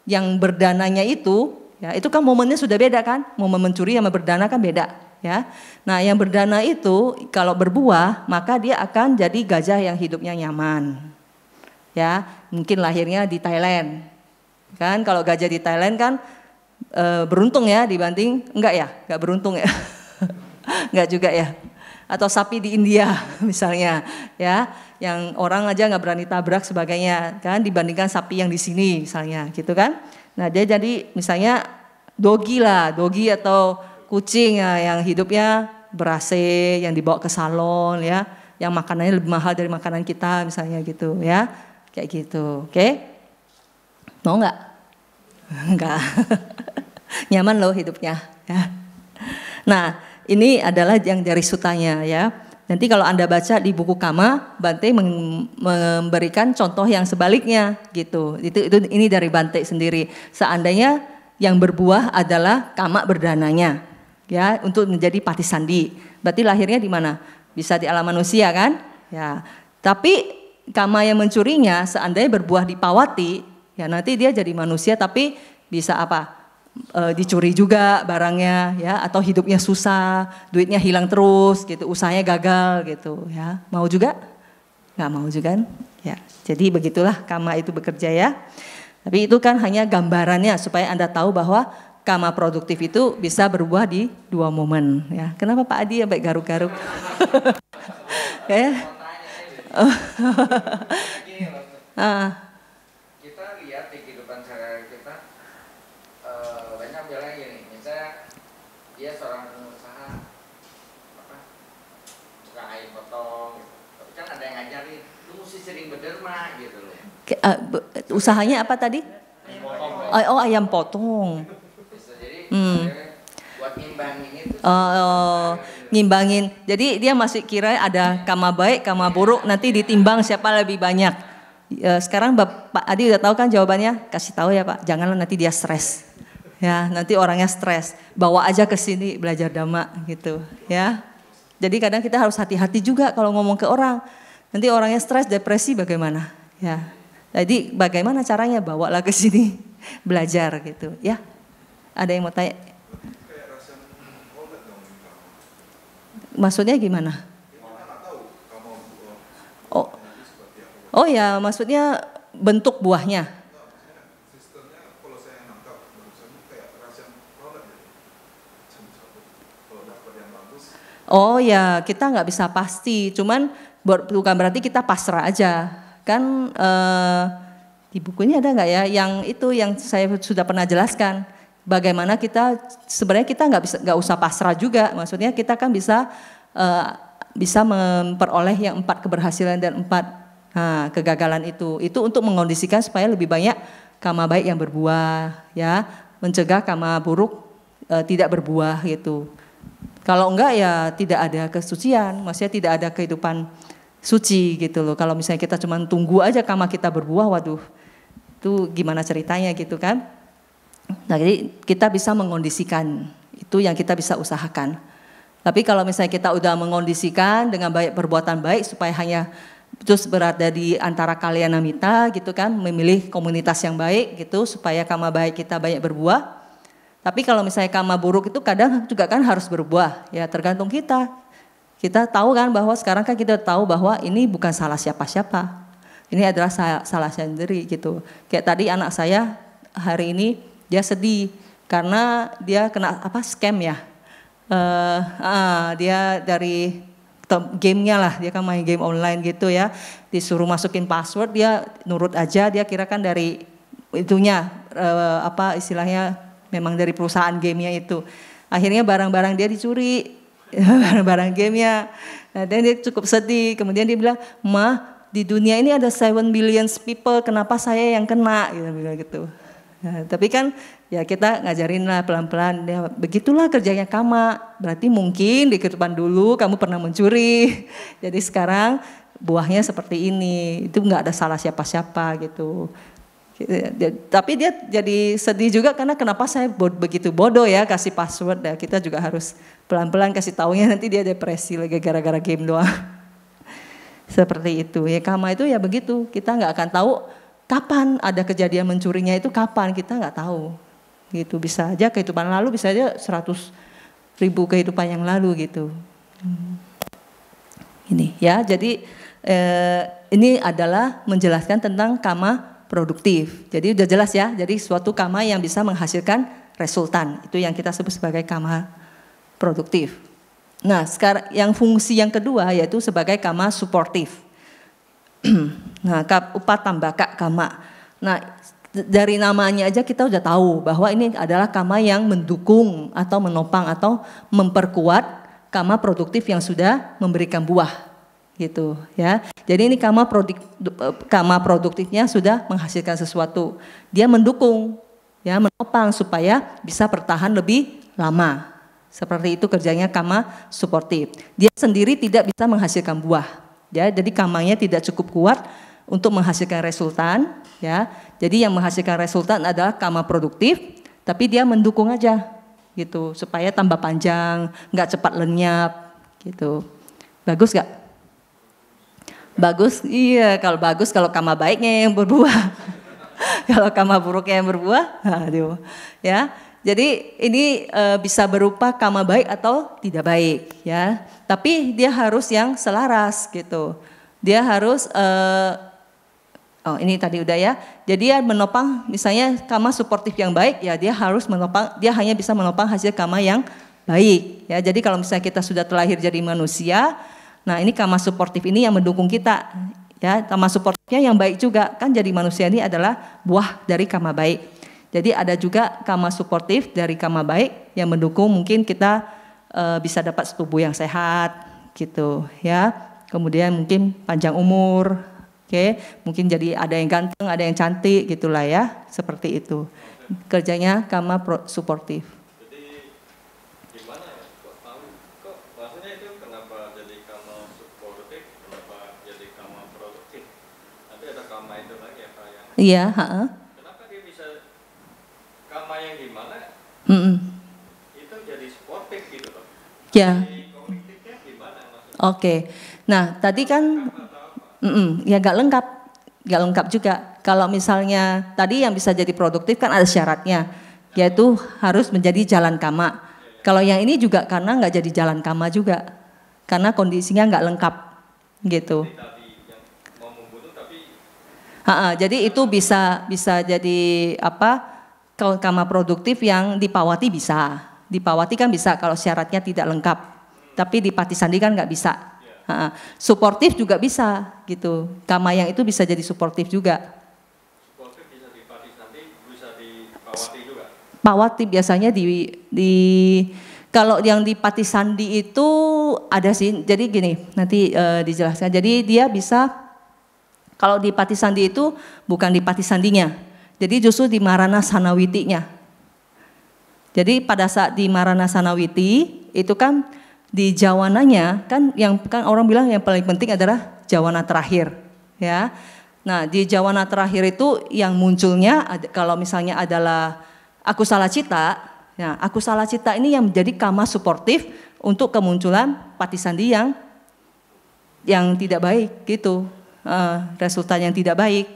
yang berdananya itu ya, itu kan momennya sudah beda kan. Momen mencuri sama berdana kan beda ya. Nah, yang berdana itu kalau berbuah maka dia akan jadi gajah yang hidupnya nyaman. Ya, mungkin lahirnya di Thailand. Kan kalau gajah di Thailand kan beruntung ya dibanding enggak beruntung ya. Enggak juga ya. Atau sapi di India misalnya ya, yang orang aja nggak berani tabrak sebagainya kan dibandingkan sapi yang di sini misalnya gitu kan. Nah, dia jadi misalnya dogi atau kucing ya, yang hidupnya ber-AC, yang dibawa ke salon ya, yang makanannya lebih mahal dari makanan kita misalnya gitu ya, kayak gitu. Oke? Mau nggak? Enggak. Nyaman loh hidupnya ya. Nah, ini adalah yang dari sutanya ya. Nanti kalau Anda baca di buku Kama, Bante memberikan contoh yang sebaliknya gitu. Ini dari Bante sendiri. Seandainya yang berbuah adalah kama berdananya ya, untuk menjadi patisandi. Berarti lahirnya di mana? Bisa di alam manusia kan? Ya. Tapi kama yang mencurinya seandainya berbuah di pawati, ya nanti dia jadi manusia tapi bisa apa? Dicuri juga barangnya ya, atau hidupnya susah, duitnya hilang terus gitu, usahanya gagal gitu ya. Mau juga? Nggak mau juga kan? Ya. Jadi begitulah kama itu bekerja ya. Tapi itu kan hanya gambarannya supaya Anda tahu bahwa kama produktif itu bisa berbuah di 2 momen ya. Kenapa Pak Adi sampai garuk-garuk? Ya. Kita lihat di kehidupan sehari-hari kita banyak bilang gini, misalnya dia seorang pengusaha buka ayam potong, tapi kan ada yang ngajarin, lu mesti sering berderma gitu loh. Usahanya apa tadi? Ayam potong. Jadi buat ngimbangin itu. Ngimbangin. Jadi dia masih kira ada kama baik, kama buruk, nanti ditimbang siapa lebih banyak. Sekarang Pak Adi udah tahu kan jawabannya? Kasih tahu ya Pak, janganlah nanti dia stres. Ya, nanti orangnya stres. Bawa aja ke sini belajar dhamma gitu, ya. Jadi kadang kita harus hati-hati juga kalau ngomong ke orang. Nanti orangnya stres, depresi bagaimana? Ya. Jadi bagaimana caranya, bawalah ke sini belajar gitu, ya. Ada yang mau tanya? Maksudnya gimana? Oh ya, maksudnya bentuk buahnya. Oh ya, kita nggak bisa pasti, cuman bukan berarti kita pasrah aja. Kan di bukunya ada nggak ya, yang itu yang saya sudah pernah jelaskan. Bagaimana kita sebenarnya kita nggak usah pasrah juga. Maksudnya kita kan bisa memperoleh yang 4 keberhasilan dan 4 kegagalan itu untuk mengondisikan supaya lebih banyak kama baik yang berbuah, ya, mencegah kama buruk tidak berbuah gitu. Kalau enggak ya tidak ada kesucian, maksudnya tidak ada kehidupan suci gitu loh. Kalau misalnya kita cuma tunggu aja kama kita berbuah, waduh, itu gimana ceritanya gitu kan? Nah, jadi kita bisa mengondisikan, itu yang kita bisa usahakan. Tapi kalau misalnya kita udah mengondisikan dengan baik perbuatan baik supaya hanya terus berada di antara kalyanamita gitu kan, memilih komunitas yang baik gitu supaya kama baik kita banyak berbuah. Tapi kalau misalnya karma buruk itu kadang juga kan harus berbuah, ya tergantung kita. Kita tahu kan bahwa sekarang kan kita tahu bahwa ini bukan salah siapa-siapa. Ini adalah salah saya sendiri gitu. Kayak tadi anak saya hari ini dia sedih karena dia kena scam ya. Dia dari gamenya lah, dia kan main game online gitu ya. Disuruh masukin password dia nurut aja, dia kira kan dari itunya istilahnya memang dari perusahaan gamenya itu. Akhirnya barang-barang dia dicuri, barang-barang gamenya. Nah, dan dia cukup sedih. Kemudian dia bilang, "Ma, di dunia ini ada 7 billion people, kenapa saya yang kena?" Gitu. Nah, tapi kan ya kita ngajarin lah pelan-pelan. Ya, begitulah kerjanya karma. Berarti mungkin di kehidupan dulu kamu pernah mencuri. Jadi sekarang buahnya seperti ini. Itu nggak ada salah siapa-siapa gitu. Tapi dia jadi sedih juga karena kenapa saya begitu bodoh ya kasih password. Ya, kita juga harus pelan-pelan kasih taunya, nanti dia depresi lagi gara-gara game doang. Seperti itu ya, karma itu ya begitu, kita nggak akan tahu kapan ada kejadian mencurinya, itu kapan kita nggak tahu gitu. Bisa aja kehidupan lalu, bisa aja 100.000 kehidupan yang lalu gitu. Ini ya, jadi ini adalah menjelaskan tentang karma produktif. Jadi udah jelas ya, jadi suatu karma yang bisa menghasilkan resultan, itu yang kita sebut sebagai karma produktif. Nah, sekarang yang fungsi yang kedua yaitu sebagai karma suportif. Nah, upatambaka karma. Nah, dari namanya aja kita udah tahu bahwa ini adalah karma yang mendukung atau menopang atau memperkuat karma produktif yang sudah memberikan buah. Gitu ya. Jadi ini karma produktifnya sudah menghasilkan sesuatu. Dia mendukung, ya, menopang supaya bisa bertahan lebih lama. Seperti itu kerjanya karma suportif. Dia sendiri tidak bisa menghasilkan buah. Ya, jadi karmanya tidak cukup kuat untuk menghasilkan resultan, ya. Jadi yang menghasilkan resultan adalah karma produktif, tapi dia mendukung aja gitu supaya tambah panjang, nggak cepat lenyap gitu. Bagus gak? Bagus, iya. Kalau karma baiknya yang berbuah. Kalau karma buruknya yang berbuah, aduh, ya. Jadi ini bisa berupa karma baik atau tidak baik, ya. Tapi dia harus yang selaras gitu. Dia harus, ini tadi udah ya. Jadi dia menopang, misalnya karma suportif yang baik, ya dia harus menopang, dia hanya bisa menopang hasil karma yang baik, ya. Jadi kalau misalnya kita sudah terlahir jadi manusia, nah ini karma suportif ini yang mendukung kita, ya. Karma suportifnya yang baik juga, kan jadi manusia ini adalah buah dari karma baik. Jadi ada juga karma suportif dari karma baik yang mendukung mungkin kita bisa dapat tubuh yang sehat, gitu, ya. Kemudian mungkin panjang umur, oke. Mungkin jadi ada yang ganteng, ada yang cantik, gitulah ya, seperti itu. Kerjanya karma suportif. Iya, Kenapa dia bisa karma yang di mana? Itu jadi sportif gitu loh. Ya. Jadi kognitifnya gimana maksudnya? Oke. Nah, tadi kan ya gak lengkap juga. Kalau misalnya tadi yang bisa jadi produktif kan ada syaratnya, yaitu harus menjadi jalan karma. Kalau yang ini juga karena nggak jadi jalan karma juga, karena kondisinya nggak lengkap, gitu. Jadi itu bisa jadi karma produktif yang dipawati bisa. Dipawati kan bisa kalau syaratnya tidak lengkap. Tapi dipati sandi kan nggak bisa. Suportif juga bisa gitu. Karma yang itu bisa jadi suportif juga. Suportif bisa dipati sandi, bisa dipawati juga. Pawati biasanya kalau yang dipati sandi itu ada sih. Jadi gini, nanti dijelaskan. Jadi dia bisa, kalau di pati sandi itu bukan di pati sandinya, jadi justru di marana sanawitinya. Jadi pada saat di marana sanawiti itu kan di jawananya kan orang bilang yang paling penting adalah jawana terakhir, ya. Nah di jawana terakhir itu yang munculnya kalau misalnya adalah akusala cita, ya akusala cita ini yang menjadi karma suportif untuk kemunculan pati sandi yang tidak baik gitu. Resultan yang tidak baik.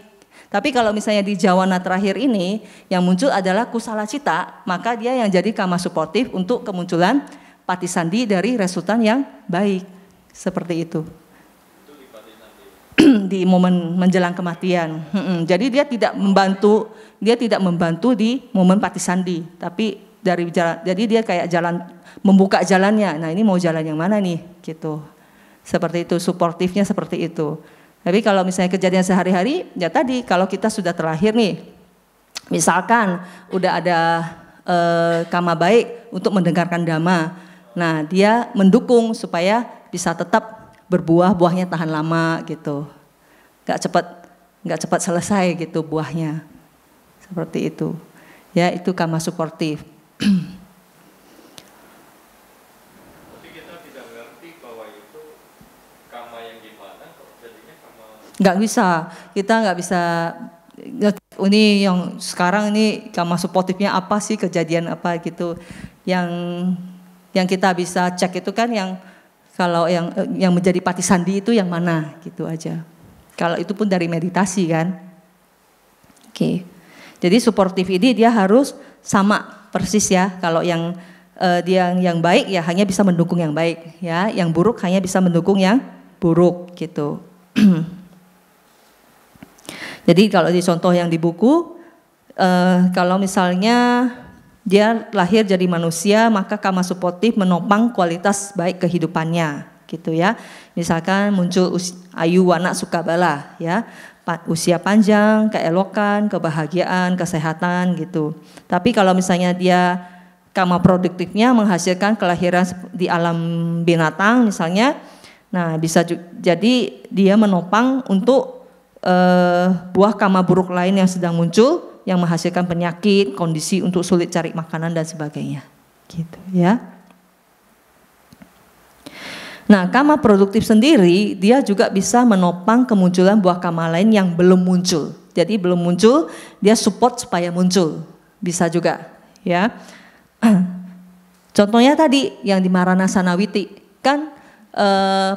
Tapi kalau misalnya di jawana terakhir ini yang muncul adalah kusala cita, maka dia yang jadi kama suportif untuk kemunculan patisandi dari resultan yang baik. Seperti itu. Di momen menjelang kematian. Jadi dia tidak membantu di momen patisandi, tapi dari jalan, jadi dia kayak jalan membuka jalannya. Nah, ini mau jalan yang mana nih gitu. Seperti itu, suportifnya seperti itu. Tapi kalau misalnya kejadian sehari-hari, ya tadi kalau kita sudah terlahir nih, misalkan udah ada kama baik untuk mendengarkan dhamma, nah dia mendukung supaya bisa tetap berbuah, buahnya tahan lama gitu, nggak cepat selesai gitu buahnya, seperti itu. Ya itu kama suportif. Nggak bisa, kita nggak bisa, ini yang sekarang ini kama suportifnya apa sih, kejadian apa gitu, yang kita bisa cek itu kan yang kalau yang menjadi patisandi itu yang mana gitu aja. Kalau itu pun dari meditasi kan. Oke. Jadi suportif ini dia harus sama persis ya. Kalau yang dia yang baik ya hanya bisa mendukung yang baik ya, yang buruk hanya bisa mendukung yang buruk gitu. Jadi kalau di contoh yang di buku, kalau misalnya dia lahir jadi manusia, maka kama suportif menopang kualitas baik kehidupannya, gitu ya. Misalkan muncul ayu wana sukabala, ya, usia panjang, keelokan, kebahagiaan, kesehatan, gitu. Tapi kalau misalnya dia kama produktifnya menghasilkan kelahiran di alam binatang, misalnya, nah bisa jadi dia menopang untuk buah kama buruk lain yang sedang muncul yang menghasilkan penyakit, kondisi untuk sulit cari makanan dan sebagainya. Gitu ya. Nah, kama produktif sendiri dia juga bisa menopang kemunculan buah kama lain yang belum muncul. Jadi belum muncul, dia support supaya muncul. Bisa juga, ya. Contohnya tadi yang di Marana Sanawiti kan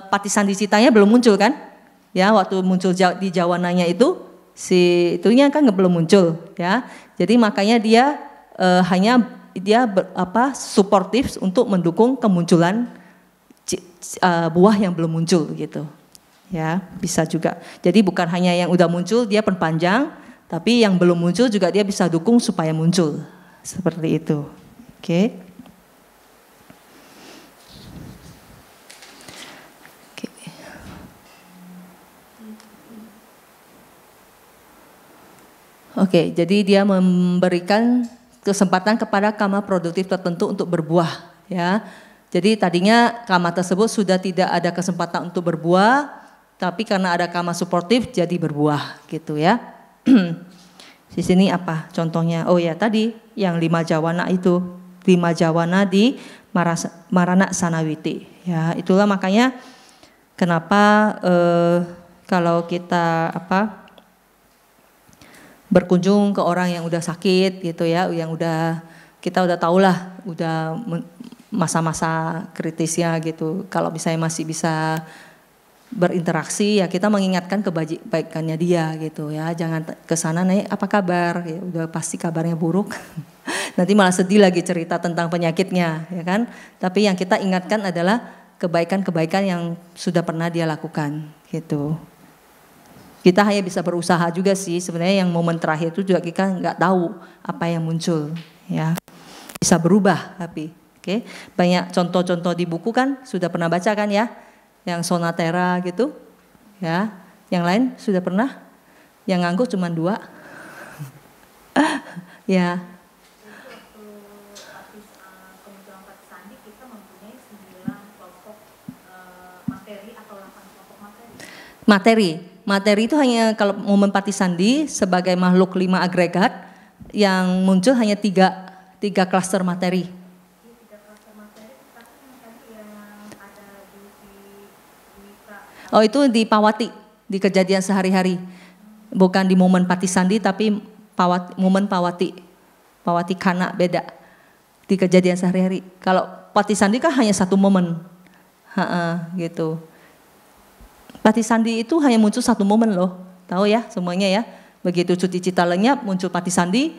patisandi citanya belum muncul kan? Ya, waktu muncul di jawananya itu si itunya kan belum muncul ya. Jadi makanya dia hanya dia suportif untuk mendukung kemunculan buah yang belum muncul gitu. Ya, bisa juga. Jadi bukan hanya yang udah muncul dia perpanjang, tapi yang belum muncul juga dia bisa dukung supaya muncul. Seperti itu. Oke. Oke, jadi dia memberikan kesempatan kepada kama produktif tertentu untuk berbuah, ya. Jadi tadinya kama tersebut sudah tidak ada kesempatan untuk berbuah, tapi karena ada kama suportif jadi berbuah, gitu ya. Di sini apa contohnya? Oh ya tadi yang 5 jawana itu, 5 jawana di Marana Sanawiti, ya. Itulah makanya kenapa kalau kita berkunjung ke orang yang udah sakit gitu ya, yang udah kita udah tahulah udah masa-masa kritisnya gitu. Kalau misalnya masih bisa berinteraksi ya kita mengingatkan kebaikannya dia gitu ya. Jangan ke sana nih apa kabar? Ya udah pasti kabarnya buruk. Nanti malah sedih lagi cerita tentang penyakitnya ya kan. Tapi yang kita ingatkan adalah kebaikan-kebaikan yang sudah pernah dia lakukan gitu. Kita hanya bisa berusaha juga sih, sebenarnya yang momen terakhir itu juga kita nggak tahu apa yang muncul, ya bisa berubah tapi, oke. Banyak contoh-contoh di buku kan sudah pernah baca kan ya, yang sonatera gitu, ya, yang lain sudah pernah, yang nganggur cuma 2, ya. Materi itu hanya kalau momen patisandi sebagai makhluk 5 agregat yang muncul hanya 3 klaster materi. Oh itu di Pawati, di kejadian sehari-hari, bukan di momen patisandi tapi momen Pawati Kana beda di kejadian sehari-hari. Kalau patisandi kan hanya 1 momen, gitu. Patisandi itu hanya muncul 1 momen loh, tahu ya semuanya ya. Begitu cuti cita lenyap muncul patisandi,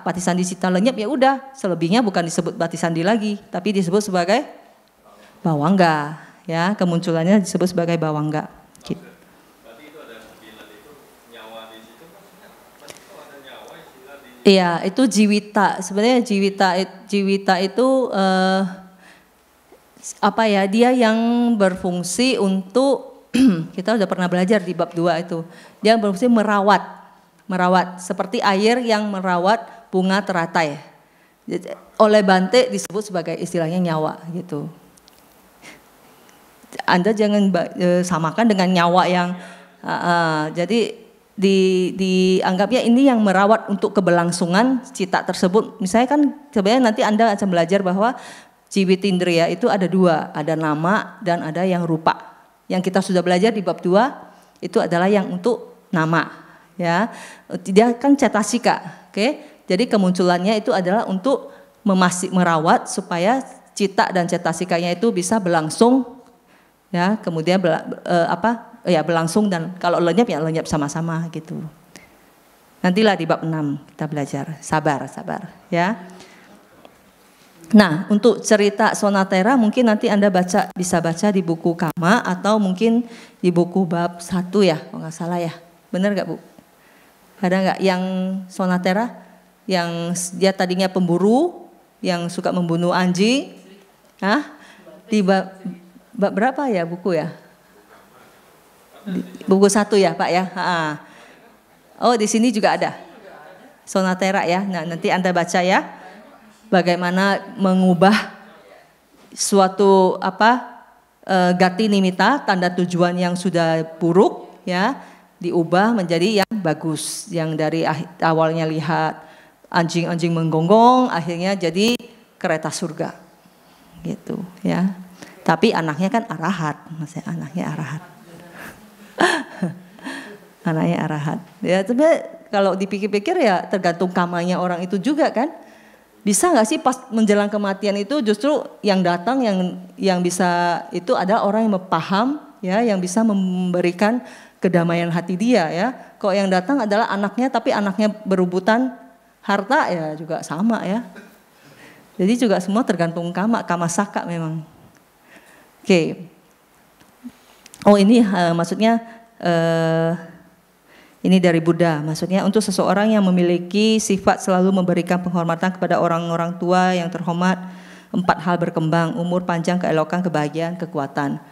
patisandi cita lenyap, ya udah, selebihnya bukan disebut patisandi lagi, tapi disebut sebagai bawangga, ya, kemunculannya disebut sebagai bawangga. Gitu. Berarti itu ada 9 itu nyawa di situ maksudnya? Itu ada nyawa istilah di. Iya, itu jiwita. Sebenarnya jiwita itu apa ya? Dia yang berfungsi untuk kita udah pernah belajar di bab 2 itu. Dia berfungsi merawat seperti air yang merawat bunga teratai. Oleh Bante disebut sebagai istilahnya nyawa gitu. Anda jangan samakan dengan nyawa yang jadi dianggapnya ini yang merawat untuk keberlangsungan cita tersebut. Misalnya kan sebenarnya nanti Anda akan belajar bahwa jiwitindriya itu ada 2, ada nama dan ada yang rupa. Yang kita sudah belajar di bab 2 itu adalah yang untuk nama, ya. Dia kan cetasika, oke? Jadi kemunculannya itu adalah untuk merawat supaya cita dan cetasikanya itu bisa berlangsung, ya. Kemudian berlangsung, dan kalau lenyap ya lenyap sama-sama gitu. Nantilah di bab 6 kita belajar, sabar, ya. Nah, untuk cerita Sonatera mungkin nanti Anda bisa baca di buku Kama atau mungkin di buku bab 1 ya, kalau nggak salah ya. Benar nggak Bu? Ada nggak yang Sonatera? Yang dia tadinya pemburu, yang suka membunuh anjing? Hah? Di bab berapa ya buku ya? Buku 1 ya Pak ya? Oh, di sini juga ada Sonatera ya. Nah, nanti Anda baca ya. Bagaimana mengubah suatu gati nimita, tanda tujuan yang sudah buruk, ya, diubah menjadi yang bagus, yang dari awalnya lihat anjing-anjing menggonggong, akhirnya jadi kereta surga, gitu, ya. Tapi anaknya kan arahat, maksudnya anaknya arahat, anaknya arahat. Ya, tapi kalau dipikir-pikir ya tergantung kamanya orang itu juga kan. Bisa nggak sih pas menjelang kematian itu justru yang datang yang bisa itu ada orang yang paham, ya, yang bisa memberikan kedamaian hati dia, ya. Kok yang datang adalah anaknya, tapi anaknya berebutan harta, ya juga sama, ya. Jadi juga semua tergantung kama saka memang. Oke. Oh, ini maksudnya ini dari Buddha, maksudnya untuk seseorang yang memiliki sifat selalu memberikan penghormatan kepada orang-orang tua yang terhormat, 4 hal berkembang: umur panjang, keelokan, kebahagiaan, kekuatan.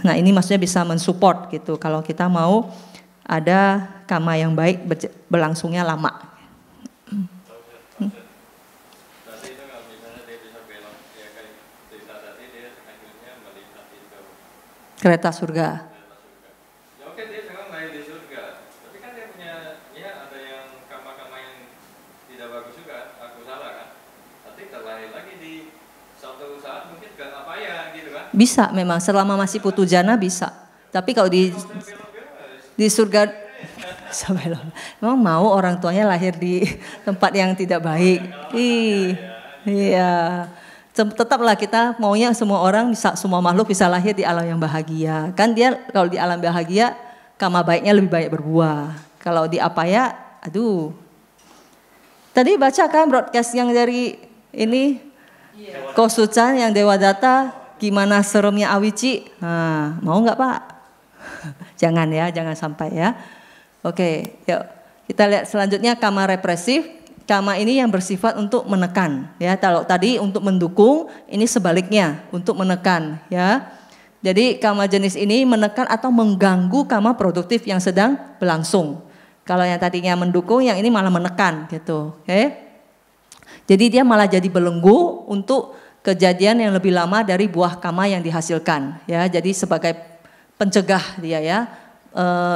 Nah, ini maksudnya bisa mensupport gitu kalau kita mau ada kama yang baik berlangsungnya lama. Berarti itu kalau misalnya dia bisa belok, ya kayak cerita tadi dia akhirnya melihat itu Kereta surga. Ya oke, dia memang lahir di surga, tapi kan dia punya, ya ada yang kama-kama yang tidak bagus juga, aku salah kan? Nanti terlahir lagi di suatu saat mungkin ke apa ya gitu kan? Bisa memang selama masih putujana bisa. Tapi kalau di surga memang mau orang tuanya lahir di tempat yang tidak baik. Iya. Tetaplah kita maunya semua orang bisa, semua makhluk bisa lahir di alam yang bahagia. Kan dia kalau di alam bahagia kama baiknya lebih banyak berbuah. Kalau di apaya, aduh. Tadi baca kan broadcast yang dari ini Kosucan yang Dewadatta, gimana seremnya Awici? Nah, mau nggak Pak? Jangan ya, jangan sampai ya. Oke, yuk kita lihat selanjutnya kama represif. Kama ini yang bersifat untuk menekan, ya. Kalau tadi untuk mendukung, ini sebaliknya untuk menekan, ya. Jadi kama jenis ini menekan atau mengganggu kama produktif yang sedang berlangsung. Kalau yang tadinya mendukung, yang ini malah menekan, gitu. Oke. Jadi dia malah jadi belenggu untuk kejadian yang lebih lama dari buah kama yang dihasilkan, ya. Jadi sebagai pencegah dia, ya.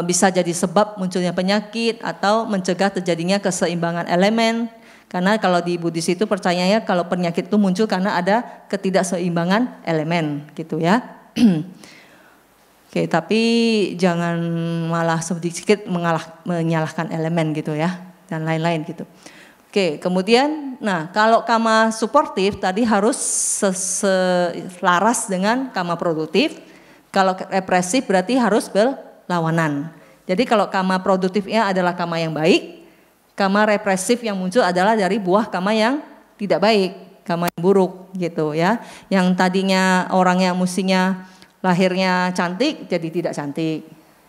Bisa jadi sebab munculnya penyakit atau mencegah terjadinya keseimbangan elemen. Karena kalau di Buddhis itu percayanya kalau penyakit itu muncul karena ada ketidakseimbangan elemen, gitu ya. Oke, tapi jangan malah sedikit menyalahkan elemen gitu ya, dan lain-lain gitu. Oke, kemudian, nah kalau kama suportif tadi harus selaras dengan kama produktif. Kalau represif berarti harus berlawanan. Jadi kalau karma produktifnya adalah karma yang baik, karma represif yang muncul adalah dari buah karma yang tidak baik, karma yang buruk gitu ya. Yang tadinya orang yang mestinya lahirnya cantik jadi tidak cantik.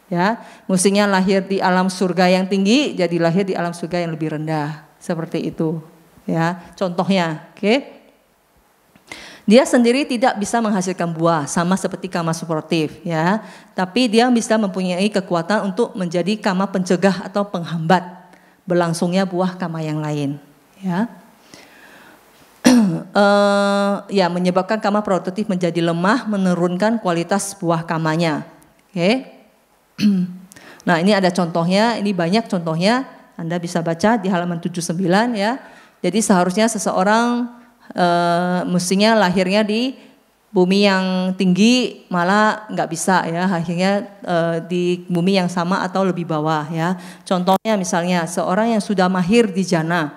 Ya, mestinya lahir di alam surga yang tinggi jadi lahir di alam surga yang lebih rendah. Seperti itu. Ya, contohnya, oke. Dia sendiri tidak bisa menghasilkan buah sama seperti karma suportif ya, tapi dia bisa mempunyai kekuatan untuk menjadi karma pencegah atau penghambat berlangsungnya buah karma yang lain ya. Ya, menyebabkan karma produktif menjadi lemah, menurunkan kualitas buah karmanya. Oke. Nah, ini ada contohnya, ini banyak contohnya, Anda bisa baca di halaman 79 ya. Jadi seharusnya seseorang mestinya lahirnya di bumi yang tinggi malah nggak bisa ya, akhirnya di bumi yang sama atau lebih bawah ya. Contohnya misalnya seorang yang sudah mahir di jana,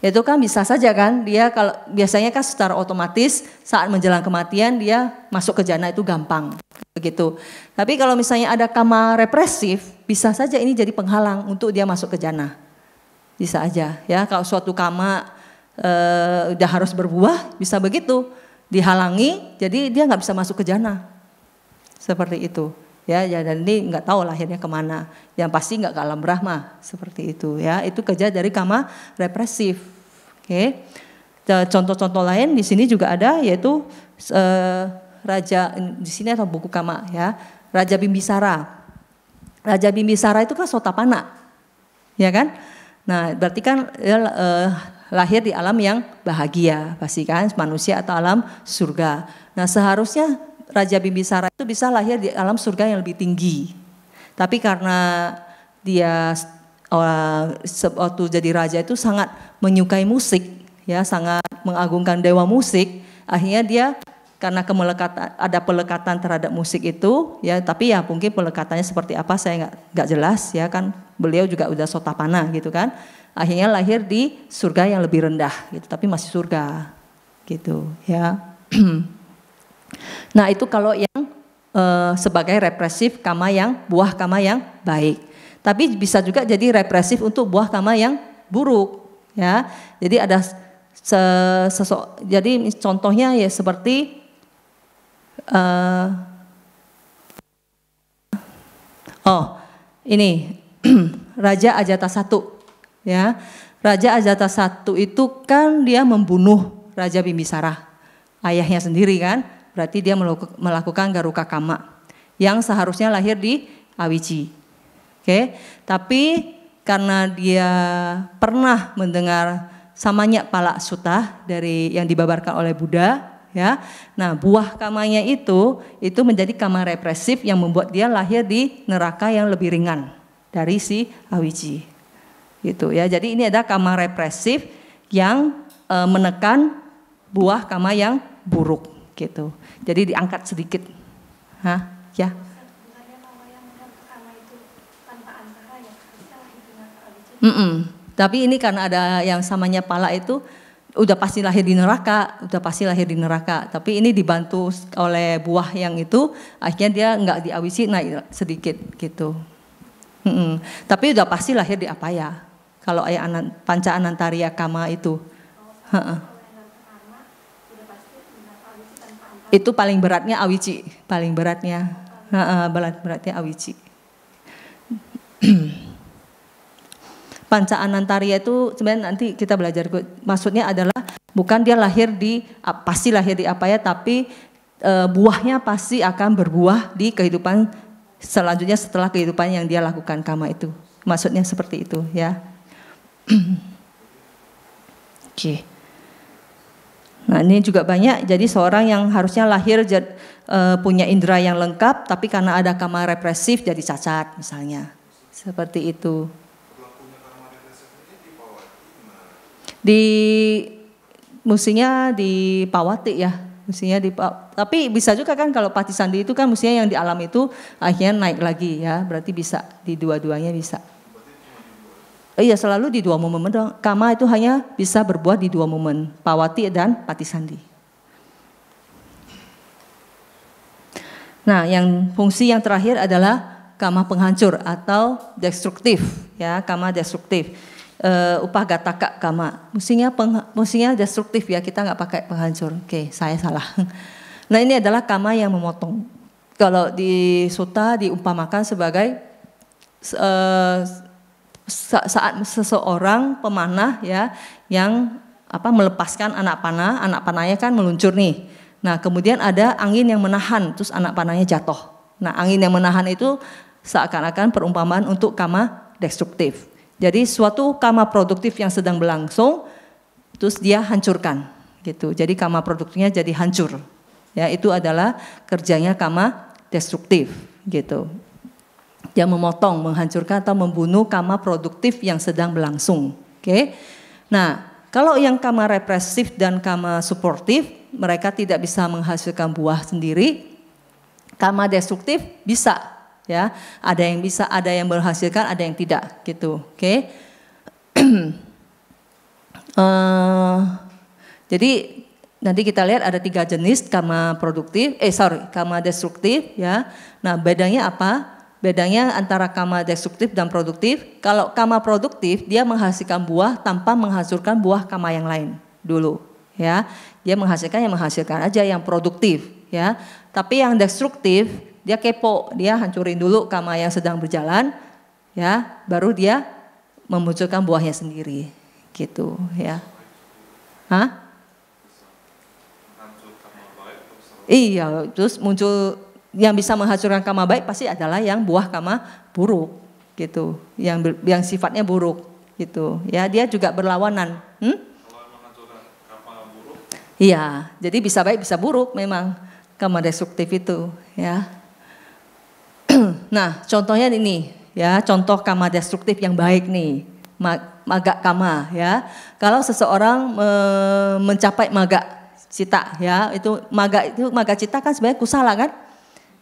itu kan bisa saja kan dia kalau biasanya kan secara otomatis saat menjelang kematian dia masuk ke jana itu gampang begitu. Tapi kalau misalnya ada karma represif bisa saja ini jadi penghalang untuk dia masuk ke jana, bisa aja ya. Kalau suatu karma udah harus berbuah bisa begitu dihalangi jadi dia nggak bisa masuk ke jana seperti itu ya. Dan ini nggak tahu lahirnya kemana, yang pasti nggak ke alam Brahma seperti itu ya. Itu kerja dari karma represif. Oke. Contoh-contoh lain di sini juga ada yaitu raja di sini atau buku karma ya, Raja Bimbisara. Raja Bimbisara itu kan Sotapanna ya kan. Nah berarti kan lahir di alam yang bahagia, pasti kan manusia atau alam surga. Nah seharusnya Raja Bimbisara itu bisa lahir di alam surga yang lebih tinggi. Tapi karena dia waktu jadi raja itu sangat menyukai musik, ya sangat mengagungkan dewa musik, akhirnya dia karena ada pelekatan terhadap musik itu, ya tapi ya mungkin pelekatannya seperti apa saya nggak jelas ya kan. Beliau juga udah Sotapanna gitu kan. Akhirnya lahir di surga yang lebih rendah gitu, tapi masih surga gitu ya. Nah itu kalau yang sebagai represif karma yang buah karma yang baik. Tapi bisa juga jadi represif untuk buah karma yang buruk ya. Jadi ada jadi contohnya ya seperti ini Raja Ajata I. Ya, Raja Ajata I itu kan dia membunuh Raja Bimbisara, ayahnya sendiri kan, berarti dia melakukan garuka kama yang seharusnya lahir di Awici. Oke, tapi karena dia pernah mendengar Samanya Pala Sutta dari yang dibabarkan oleh Buddha, ya, nah buah kamanya itu menjadi kama represif yang membuat dia lahir di neraka yang lebih ringan dari si Awici. Gitu ya. Jadi ini ada karma represif yang menekan buah karma yang buruk gitu. Jadi diangkat sedikit. Hah? Ya. Tapi ini karena ada yang samanya pala itu udah pasti lahir di neraka, Tapi ini dibantu oleh buah yang itu, akhirnya dia nggak diawisi naik sedikit gitu. Tapi udah pasti lahir di apaya. Kalau panca anantariya kama itu, itu paling beratnya awici, beratnya awici. Panca anantariya itu sebenarnya nanti kita belajar, maksudnya adalah bukan dia pasti lahir di apaya, tapi buahnya pasti akan berbuah di kehidupan selanjutnya setelah kehidupan yang dia lakukan kama itu. Maksudnya seperti itu ya. Oke. Nah ini juga banyak, jadi seorang yang harusnya lahir punya indera yang lengkap, tapi karena ada karma represif jadi cacat misalnya, seperti itu. Mestinya di Pawati ya, tapi bisa juga kan kalau Patisandi itu kan mestinya yang di alam itu akhirnya naik lagi ya, berarti bisa di dua-duanya bisa. Iya selalu di dua momen dong. Kama itu hanya bisa berbuah di dua momen, Pawati dan Patisandi. Nah yang fungsi yang terakhir adalah kama penghancur atau destruktif, ya, kama destruktif. Upagataka kama, mestinya destruktif ya, kita nggak pakai penghancur. Oke, saya salah. Nah ini adalah kama yang memotong. Kalau di sutta diumpamakan sebagai saat seseorang pemanah ya yang melepaskan anak panahnya kan meluncur nih. Nah kemudian ada angin yang menahan, terus anak panahnya jatuh. Nah angin yang menahan itu seakan-akan perumpamaan untuk kama destruktif. Jadi suatu kama produktif yang sedang berlangsung, terus dia hancurkan, gitu. Jadi kama produktifnya jadi hancur. Ya, itu adalah kerjanya kama destruktif, gitu. Dia memotong, menghancurkan atau membunuh kama produktif yang sedang berlangsung. Oke. Nah, kalau yang kama represif dan kama suportif, mereka tidak bisa menghasilkan buah sendiri. Kama destruktif bisa. Ya, ada yang bisa, ada yang menghasilkan, ada yang tidak, gitu. Oke. Jadi nanti kita lihat ada 3 jenis kama produktif, kama destruktif, ya. Nah, bedanya apa? Bedanya antara kama destruktif dan produktif. Kalau kama produktif dia menghasilkan buah tanpa menghancurkan buah kama yang lain dulu, ya. Dia menghasilkan aja yang produktif, ya. Tapi yang destruktif dia kepo, dia hancurin dulu kama yang sedang berjalan, ya, baru dia memunculkan buahnya sendiri, gitu, ya. Hah? Iya, terus muncul yang bisa menghancurkan kama baik pasti adalah yang buah kama buruk, gitu, yang sifatnya buruk, gitu, ya. Dia juga berlawanan. Kalau menghancurkan kama buruk? Iya, jadi bisa baik bisa buruk memang kama destruktif itu, ya. Nah, contohnya ini ya, contoh kama destruktif yang baik nih, maga kama ya. Kalau seseorang mencapai maga cita ya, itu maga cita kan sebenarnya kusala kan?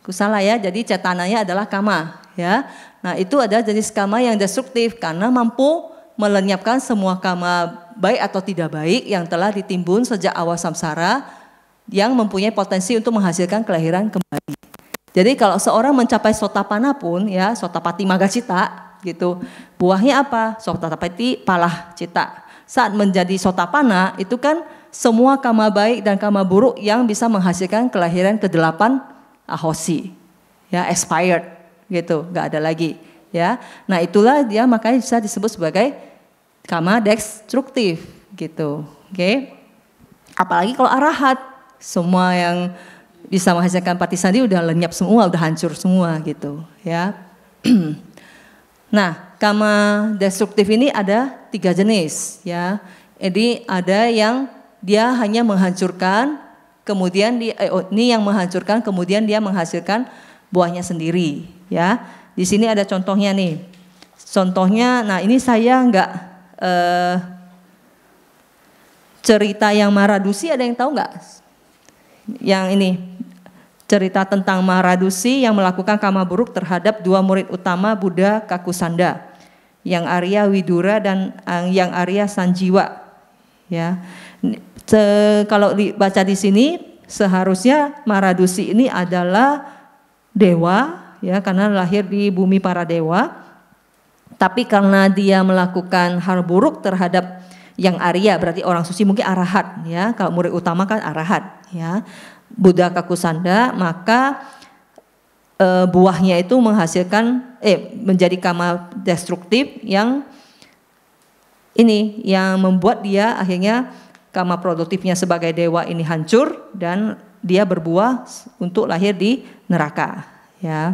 Kusala ya, jadi cetananya adalah kama ya. Nah, itu ada jenis kama yang destruktif karena mampu melenyapkan semua kama baik atau tidak baik yang telah ditimbun sejak awal samsara yang mempunyai potensi untuk menghasilkan kelahiran kembali. Jadi kalau seorang mencapai sotapana pun ya, sotapati maga cita gitu, buahnya apa? Sotapati palah cita. Saat menjadi sotapana itu kan semua kama baik dan kama buruk yang bisa menghasilkan kelahiran ke-8 ahosi. Ya, expired gitu, enggak ada lagi ya. Nah, itulah dia makanya bisa disebut sebagai kama destruktif gitu. Oke. Apalagi kalau arahat, semua yang bisa menghasilkan patisandi udah lenyap semua, udah hancur semua gitu ya. Nah, kama destruktif ini ada 3 jenis ya. Jadi ada yang dia hanya menghancurkan, kemudian ini yang menghancurkan, kemudian dia menghasilkan buahnya sendiri ya. Di sini ada contohnya nih. Contohnya, nah ini saya nggak cerita yang Maradusi, ada yang tahu nggak? Yang ini cerita tentang Maradusi yang melakukan kama buruk terhadap 2 murid utama Buddha Kakusanda, yang Arya Widura dan yang Arya Sanjiwa. Ya, kalau dibaca di sini seharusnya Maradusi ini adalah dewa, ya, karena lahir di bumi para dewa. Tapi karena dia melakukan hal buruk terhadap yang Arya, berarti orang suci, mungkin arahat, ya. Kalau murid utama kan arahat, ya. Buddha Kakusanda, maka buahnya itu menghasilkan menjadi kama destruktif yang ini yang membuat dia akhirnya kama produktifnya sebagai dewa ini hancur dan dia berbuah untuk lahir di neraka, ya.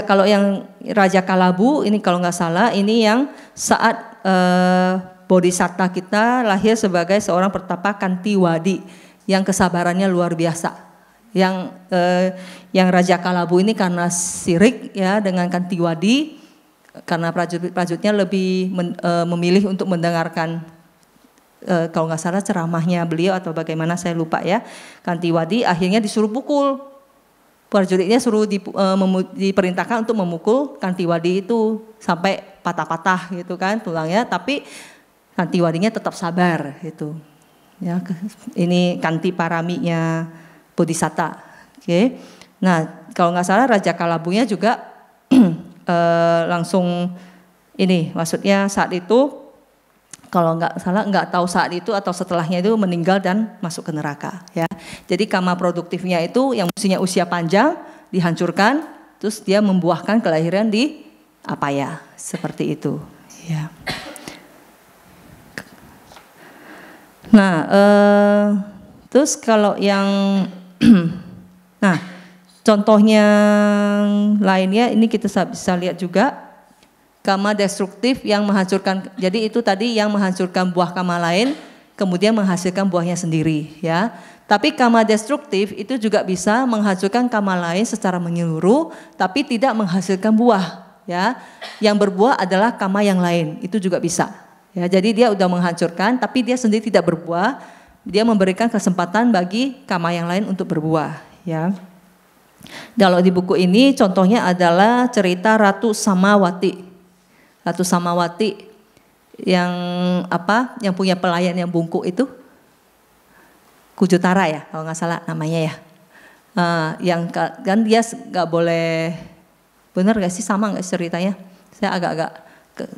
Kalau yang Raja Kalabu ini kalau nggak salah ini yang saat bodhisatta kita lahir sebagai seorang pertapa Kantiwadi yang kesabarannya luar biasa. Yang Raja Kalabu ini karena sirik ya dengan Kantiwadi, karena prajuritnya lebih memilih untuk mendengarkan kalau nggak salah ceramahnya beliau atau bagaimana saya lupa ya. Kantiwadi akhirnya disuruh pukul. Prajuritnya suruh diperintahkan untuk memukul Kantiwadi itu sampai patah-patah gitu kan tulangnya, tapi Kantiwadinya tetap sabar gitu. Ya, ini Kanti paraminya Bodhisatta. Oke. Nah, kalau nggak salah Raja Kalabunya juga langsung ini, maksudnya saat itu kalau nggak salah nggak tahu saat itu atau setelahnya itu meninggal dan masuk ke neraka ya. Jadi karma produktifnya itu yang mestinya usia panjang dihancurkan, terus dia membuahkan kelahiran di apaya seperti itu ya. Nah, terus kalau yang nah contohnya lainnya ini kita bisa lihat juga. Karma destruktif yang menghancurkan, jadi itu tadi yang menghancurkan buah karma lain, kemudian menghasilkan buahnya sendiri ya. Tapi karma destruktif itu juga bisa menghancurkan karma lain secara menyeluruh, tapi tidak menghasilkan buah ya. Yang berbuah adalah karma yang lain, itu juga bisa. Ya, jadi dia udah menghancurkan, tapi dia sendiri tidak berbuah, dia memberikan kesempatan bagi karma yang lain untuk berbuah ya. Kalau di buku ini contohnya adalah cerita Ratu Samawati. Ratu Samawati yang apa? Yang punya pelayan yang bungkuk itu, Kujutara ya, kalau nggak salah namanya ya. Yang kan dia nggak boleh, benar nggak sih, sama nggak ceritanya? Saya agak-agak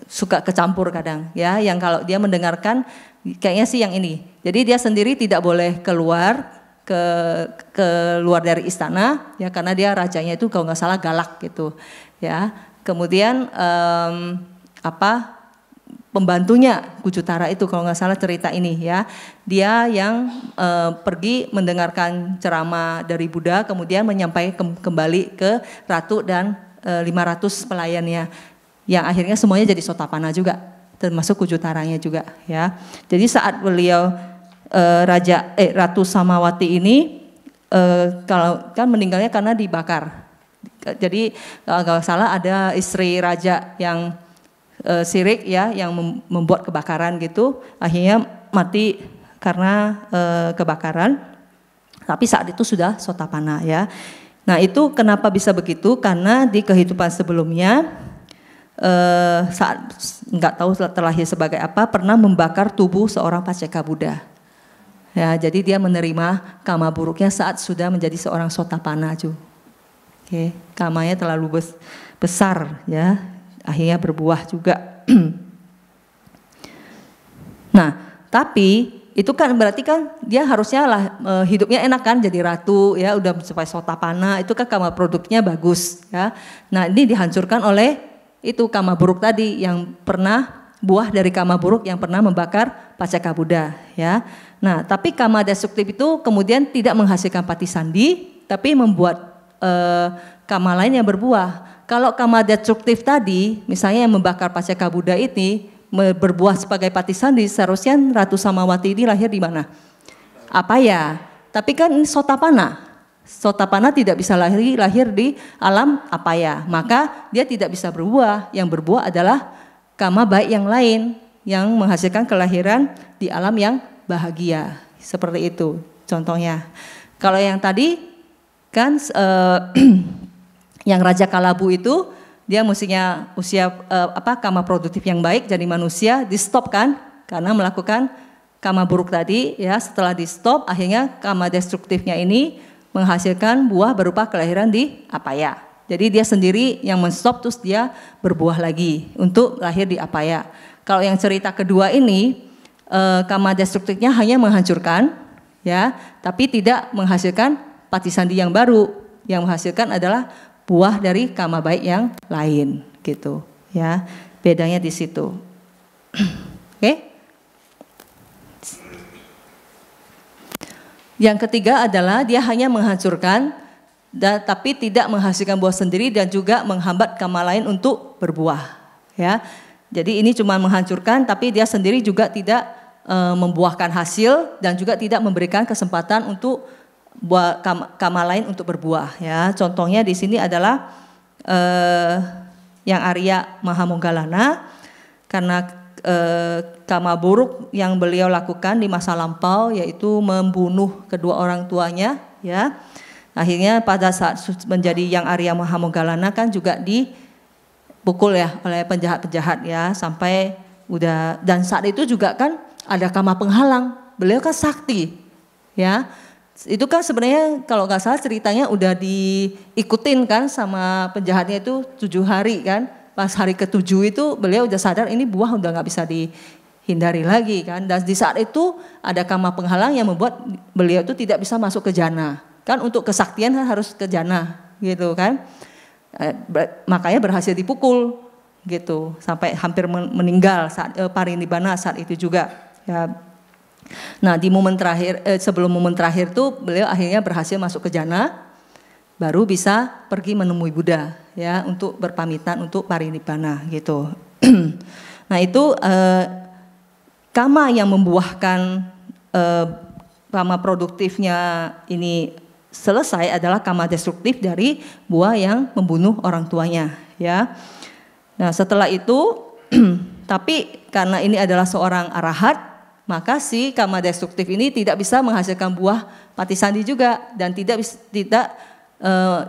suka kecampur kadang ya. Yang kalau dia mendengarkan, kayaknya sih yang ini. Jadi dia sendiri tidak boleh keluar keluar dari istana ya, karena dia rajanya itu kalau nggak salah galak gitu ya. Kemudian pembantunya Kujutara itu kalau nggak salah cerita ini ya, dia yang pergi mendengarkan ceramah dari Buddha, kemudian menyampaikan kembali ke ratu dan 500 pelayannya, yang akhirnya semuanya jadi Sotapanna juga, termasuk Kujutaranya juga ya. Jadi saat beliau Ratu Samawati ini kalau kan meninggalnya karena dibakar. Jadi kalau nggak salah ada istri raja yang sirik ya, yang membuat kebakaran gitu, akhirnya mati karena kebakaran. Tapi saat itu sudah Sotapanna ya. Nah itu kenapa bisa begitu? Karena di kehidupan sebelumnya saat nggak tahu terlahir sebagai apa, pernah membakar tubuh seorang Paceka Buddha. Ya, jadi dia menerima karma buruknya saat sudah menjadi seorang Sotapanna juga. Oke, karmanya terlalu besar ya, akhirnya berbuah juga. Nah, tapi itu kan berarti kan dia harusnya lah hidupnya enak kan, jadi ratu ya, udah supaya Sotapanna, itu kan karma produknya bagus ya. Nah, ini dihancurkan oleh itu karma buruk tadi, yang pernah buah dari karma buruk yang pernah membakar Paceka Buddha ya. Nah, tapi karma destruktif itu kemudian tidak menghasilkan patisandhi, tapi membuat karma lain yang berbuah. Kalau karma destruktif tadi, misalnya yang membakar Paceka Buddha ini berbuah sebagai patisandhi, seharusnya Ratu Samawati ini lahir di mana? Apaya. Tapi kan ini Sotapanna. Sotapanna tidak bisa lahir di alam apaya, maka dia tidak bisa berbuah. Yang berbuah adalah karma baik yang lain yang menghasilkan kelahiran di alam yang bahagia. Seperti itu contohnya. Kalau yang tadi kan yang Raja Kalabu itu dia mestinya usia karma produktif yang baik, jadi manusia, di stop kan karena melakukan karma buruk tadi ya. Setelah di stop, akhirnya karma destruktifnya ini menghasilkan buah berupa kelahiran di apaya. Jadi dia sendiri yang men-stop, terus dia berbuah lagi untuk lahir di apaya. Kalau yang cerita kedua ini karma destruktifnya hanya menghancurkan ya, tapi tidak menghasilkan patisandhi yang baru, yang menghasilkan adalah buah dari karma baik yang lain gitu ya. Bedanya di situ. Oke. Yang ketiga adalah dia hanya menghancurkan tapi tidak menghasilkan buah sendiri dan juga menghambat karma lain untuk berbuah ya. Jadi ini cuma menghancurkan, tapi dia sendiri juga tidak membuahkan hasil dan juga tidak memberikan kesempatan untuk buah karma lain untuk berbuah ya. Contohnya di sini adalah yang Arya Mahamonggalana, karena karma buruk yang beliau lakukan di masa lampau, yaitu membunuh kedua orang tuanya ya. Akhirnya pada saat menjadi yang Arya Mahamonggalana kan juga dipukul ya oleh penjahat-penjahat ya, sampai udah, dan saat itu juga kan ada karma penghalang. Beliau kan sakti ya. Itu kan sebenarnya kalau nggak salah ceritanya udah diikutin kan sama penjahatnya itu 7 hari kan. Pas hari ke-7 itu beliau udah sadar ini buah udah nggak bisa dihindari lagi kan. Dan di saat itu ada kama penghalang yang membuat beliau itu tidak bisa masuk ke jana. Kan untuk kesaktian kan harus ke jana gitu kan. Makanya berhasil dipukul gitu sampai hampir meninggal saat parinibbana saat itu juga ya. Nah di momen terakhir sebelum momen terakhir tuh beliau akhirnya berhasil masuk ke jana, baru bisa pergi menemui Buddha ya untuk berpamitan untuk parinibbana gitu. Nah itu kama yang membuahkan kama produktifnya ini selesai adalah kama destruktif dari buah yang membunuh orang tuanya ya. Nah setelah itu tapi karena ini adalah seorang arahat, maka si kama destruktif ini tidak bisa menghasilkan buah patisandi juga dan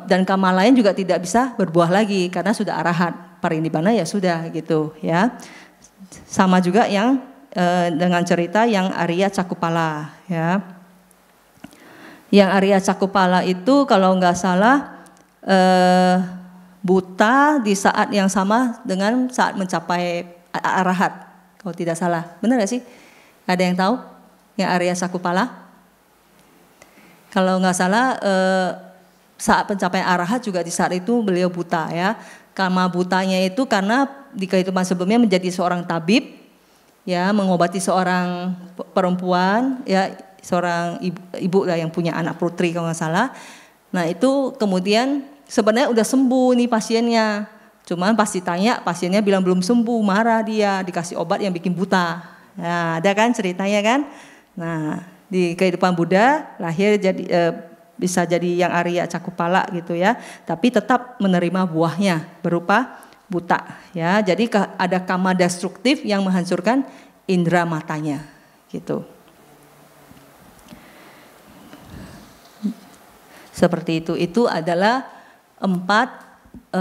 dan kama lain juga tidak bisa berbuah lagi karena sudah arahat, parinibbana ya sudah gitu ya. Sama juga yang dengan cerita yang Arya Cakupala ya. Yang Arya Cakupala itu kalau nggak salah buta di saat yang sama dengan saat mencapai arahat kalau tidak salah, benar nggak sih? Ada yang tahu yang Arya Cakupala? Kalau nggak salah saat pencapaian arahat juga di saat itu beliau buta ya. Kama butanya itu karena di kehidupan sebelumnya menjadi seorang tabib ya, mengobati seorang perempuan ya, seorang ibu lah yang punya anak putri kalau nggak salah. Nah itu kemudian sebenarnya udah sembuh nih pasiennya, cuman pas ditanya pasiennya bilang belum sembuh, marah dia, dikasih obat yang bikin buta. Nah, ada kan ceritanya kan? Nah, di kehidupan Buddha lahir jadi bisa jadi yang Arya Cakupala gitu ya, tapi tetap menerima buahnya berupa buta ya. Jadi ada kama destruktif yang menghancurkan indera matanya gitu. Seperti itu adalah 4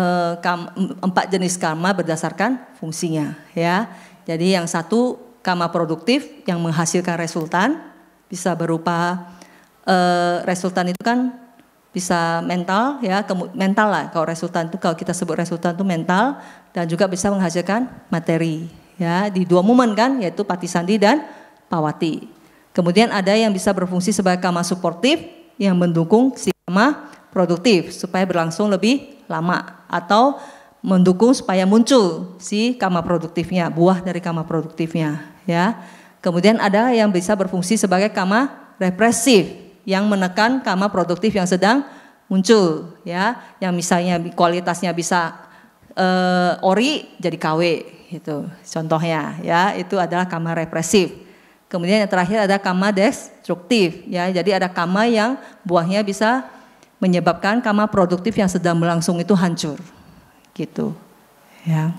jenis karma berdasarkan fungsinya ya. Jadi yang satu kama produktif yang menghasilkan resultan, bisa berupa resultan itu kan bisa mental ya, mental lah kalau resultan itu, kalau kita sebut resultan itu mental, dan juga bisa menghasilkan materi ya di 2 momen kan, yaitu patisandi dan pawati. Kemudian ada yang bisa berfungsi sebagai kama suportif yang mendukung si kama produktif supaya berlangsung lebih lama, atau mendukung supaya muncul si kama produktifnya, buah dari kama produktifnya ya. Kemudian ada yang bisa berfungsi sebagai kama represif yang menekan kama produktif yang sedang muncul ya, yang misalnya kualitasnya bisa ori jadi KW gitu contohnya ya, itu adalah kama represif. Kemudian yang terakhir ada kama destruktif ya, jadi ada kama yang buahnya bisa menyebabkan kama produktif yang sedang berlangsung itu hancur gitu ya.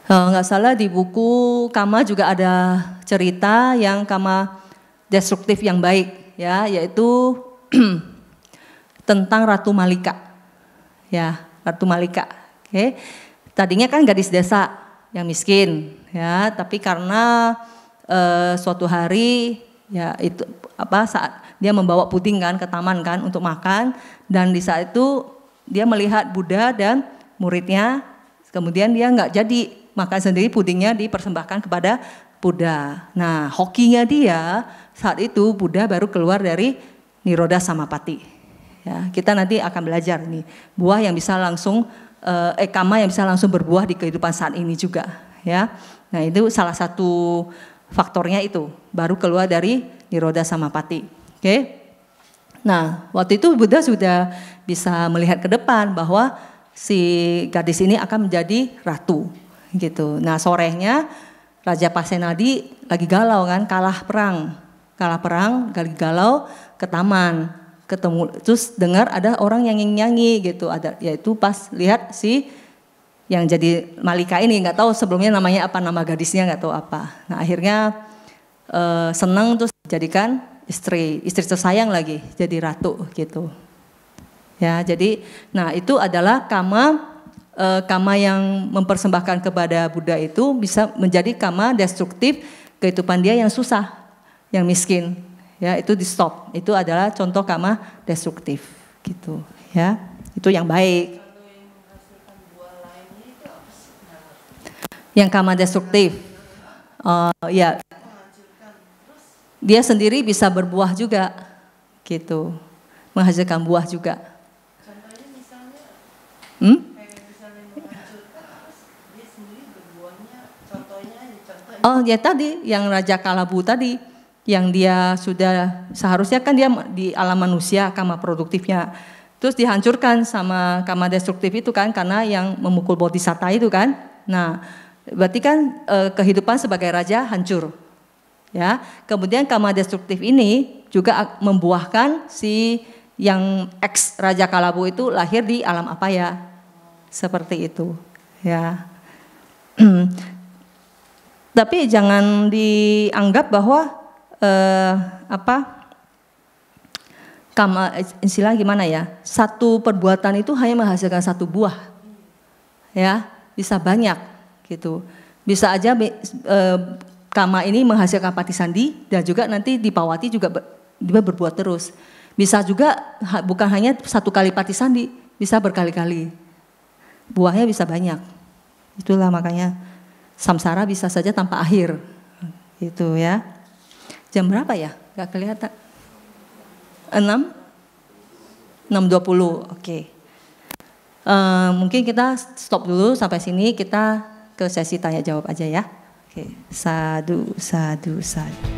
Nggak salah di buku kama juga ada cerita yang kama destruktif yang baik ya, yaitu tentang Ratu Malika ya, Ratu Malika. Oke. Tadinya kan gadis desa yang miskin ya, tapi karena suatu hari ya itu saat dia membawa puding kan ke taman kan untuk makan, dan di saat itu dia melihat Buddha dan muridnya, kemudian dia nggak jadi makan sendiri, pudingnya dipersembahkan kepada Buddha. Nah hokinya dia saat itu Buddha baru keluar dari Nirodha Samapati. Ya, kita nanti akan belajar nih buah yang bisa langsung kama yang bisa langsung berbuah di kehidupan saat ini juga ya. Nah itu salah satu faktornya, itu baru keluar dari Nirodha Samapati. Oke. Nah waktu itu Buddha sudah bisa melihat ke depan bahwa si gadis ini akan menjadi ratu gitu. Nah sorenya Raja Pasenadi lagi galau kan, kalah perang, lagi galau ke taman, ketemu terus dengar ada orang yang nyanyi gitu, ada yaitu pas lihat si yang jadi Malika ini, nggak tahu sebelumnya namanya apa, nama gadisnya nggak tahu apa. Nah akhirnya senang terus dijadikan istri tersayang lagi, jadi ratu gitu. Ya jadi, nah itu adalah kama yang mempersembahkan kepada Buddha itu bisa menjadi kama destruktif kehidupan dia yang susah, yang miskin ya itu di stop. Itu adalah contoh kama destruktif gitu ya. Itu yang baik. Yang kama destruktif, ya dia sendiri bisa berbuah juga, gitu, menghasilkan buah juga. Contohnya misalnya, kayak misalnya menghancurkan, terus dia sendiri berbuahnya, contohnya. Oh ya tadi, yang Raja Kalabu tadi, yang dia sudah seharusnya kan dia di alam manusia kama produktifnya, terus dihancurkan sama kama destruktif itu kan, karena yang memukul bodhisatta itu kan. Nah, berarti kan kehidupan sebagai raja hancur, ya. Kemudian kama destruktif ini juga membuahkan si yang ex Raja Kalabu itu lahir di alam apaya, seperti itu, ya. Tapi jangan dianggap bahwa kama istilah gimana ya? Satu perbuatan itu hanya menghasilkan satu buah, ya, bisa banyak. Gitu. Bisa aja kama ini menghasilkan patisandi dan juga nanti di pawati juga dia berbuat terus. Bisa juga bukan hanya satu kali patisandi, bisa berkali-kali. Buahnya bisa banyak. Itulah makanya samsara bisa saja tanpa akhir. Gitu ya. Jam berapa ya? Gak kelihatan. 6:20. Oke. Mungkin kita stop dulu sampai sini, kita ke sesi tanya jawab aja ya. Oke, sadu, sadu, sadu.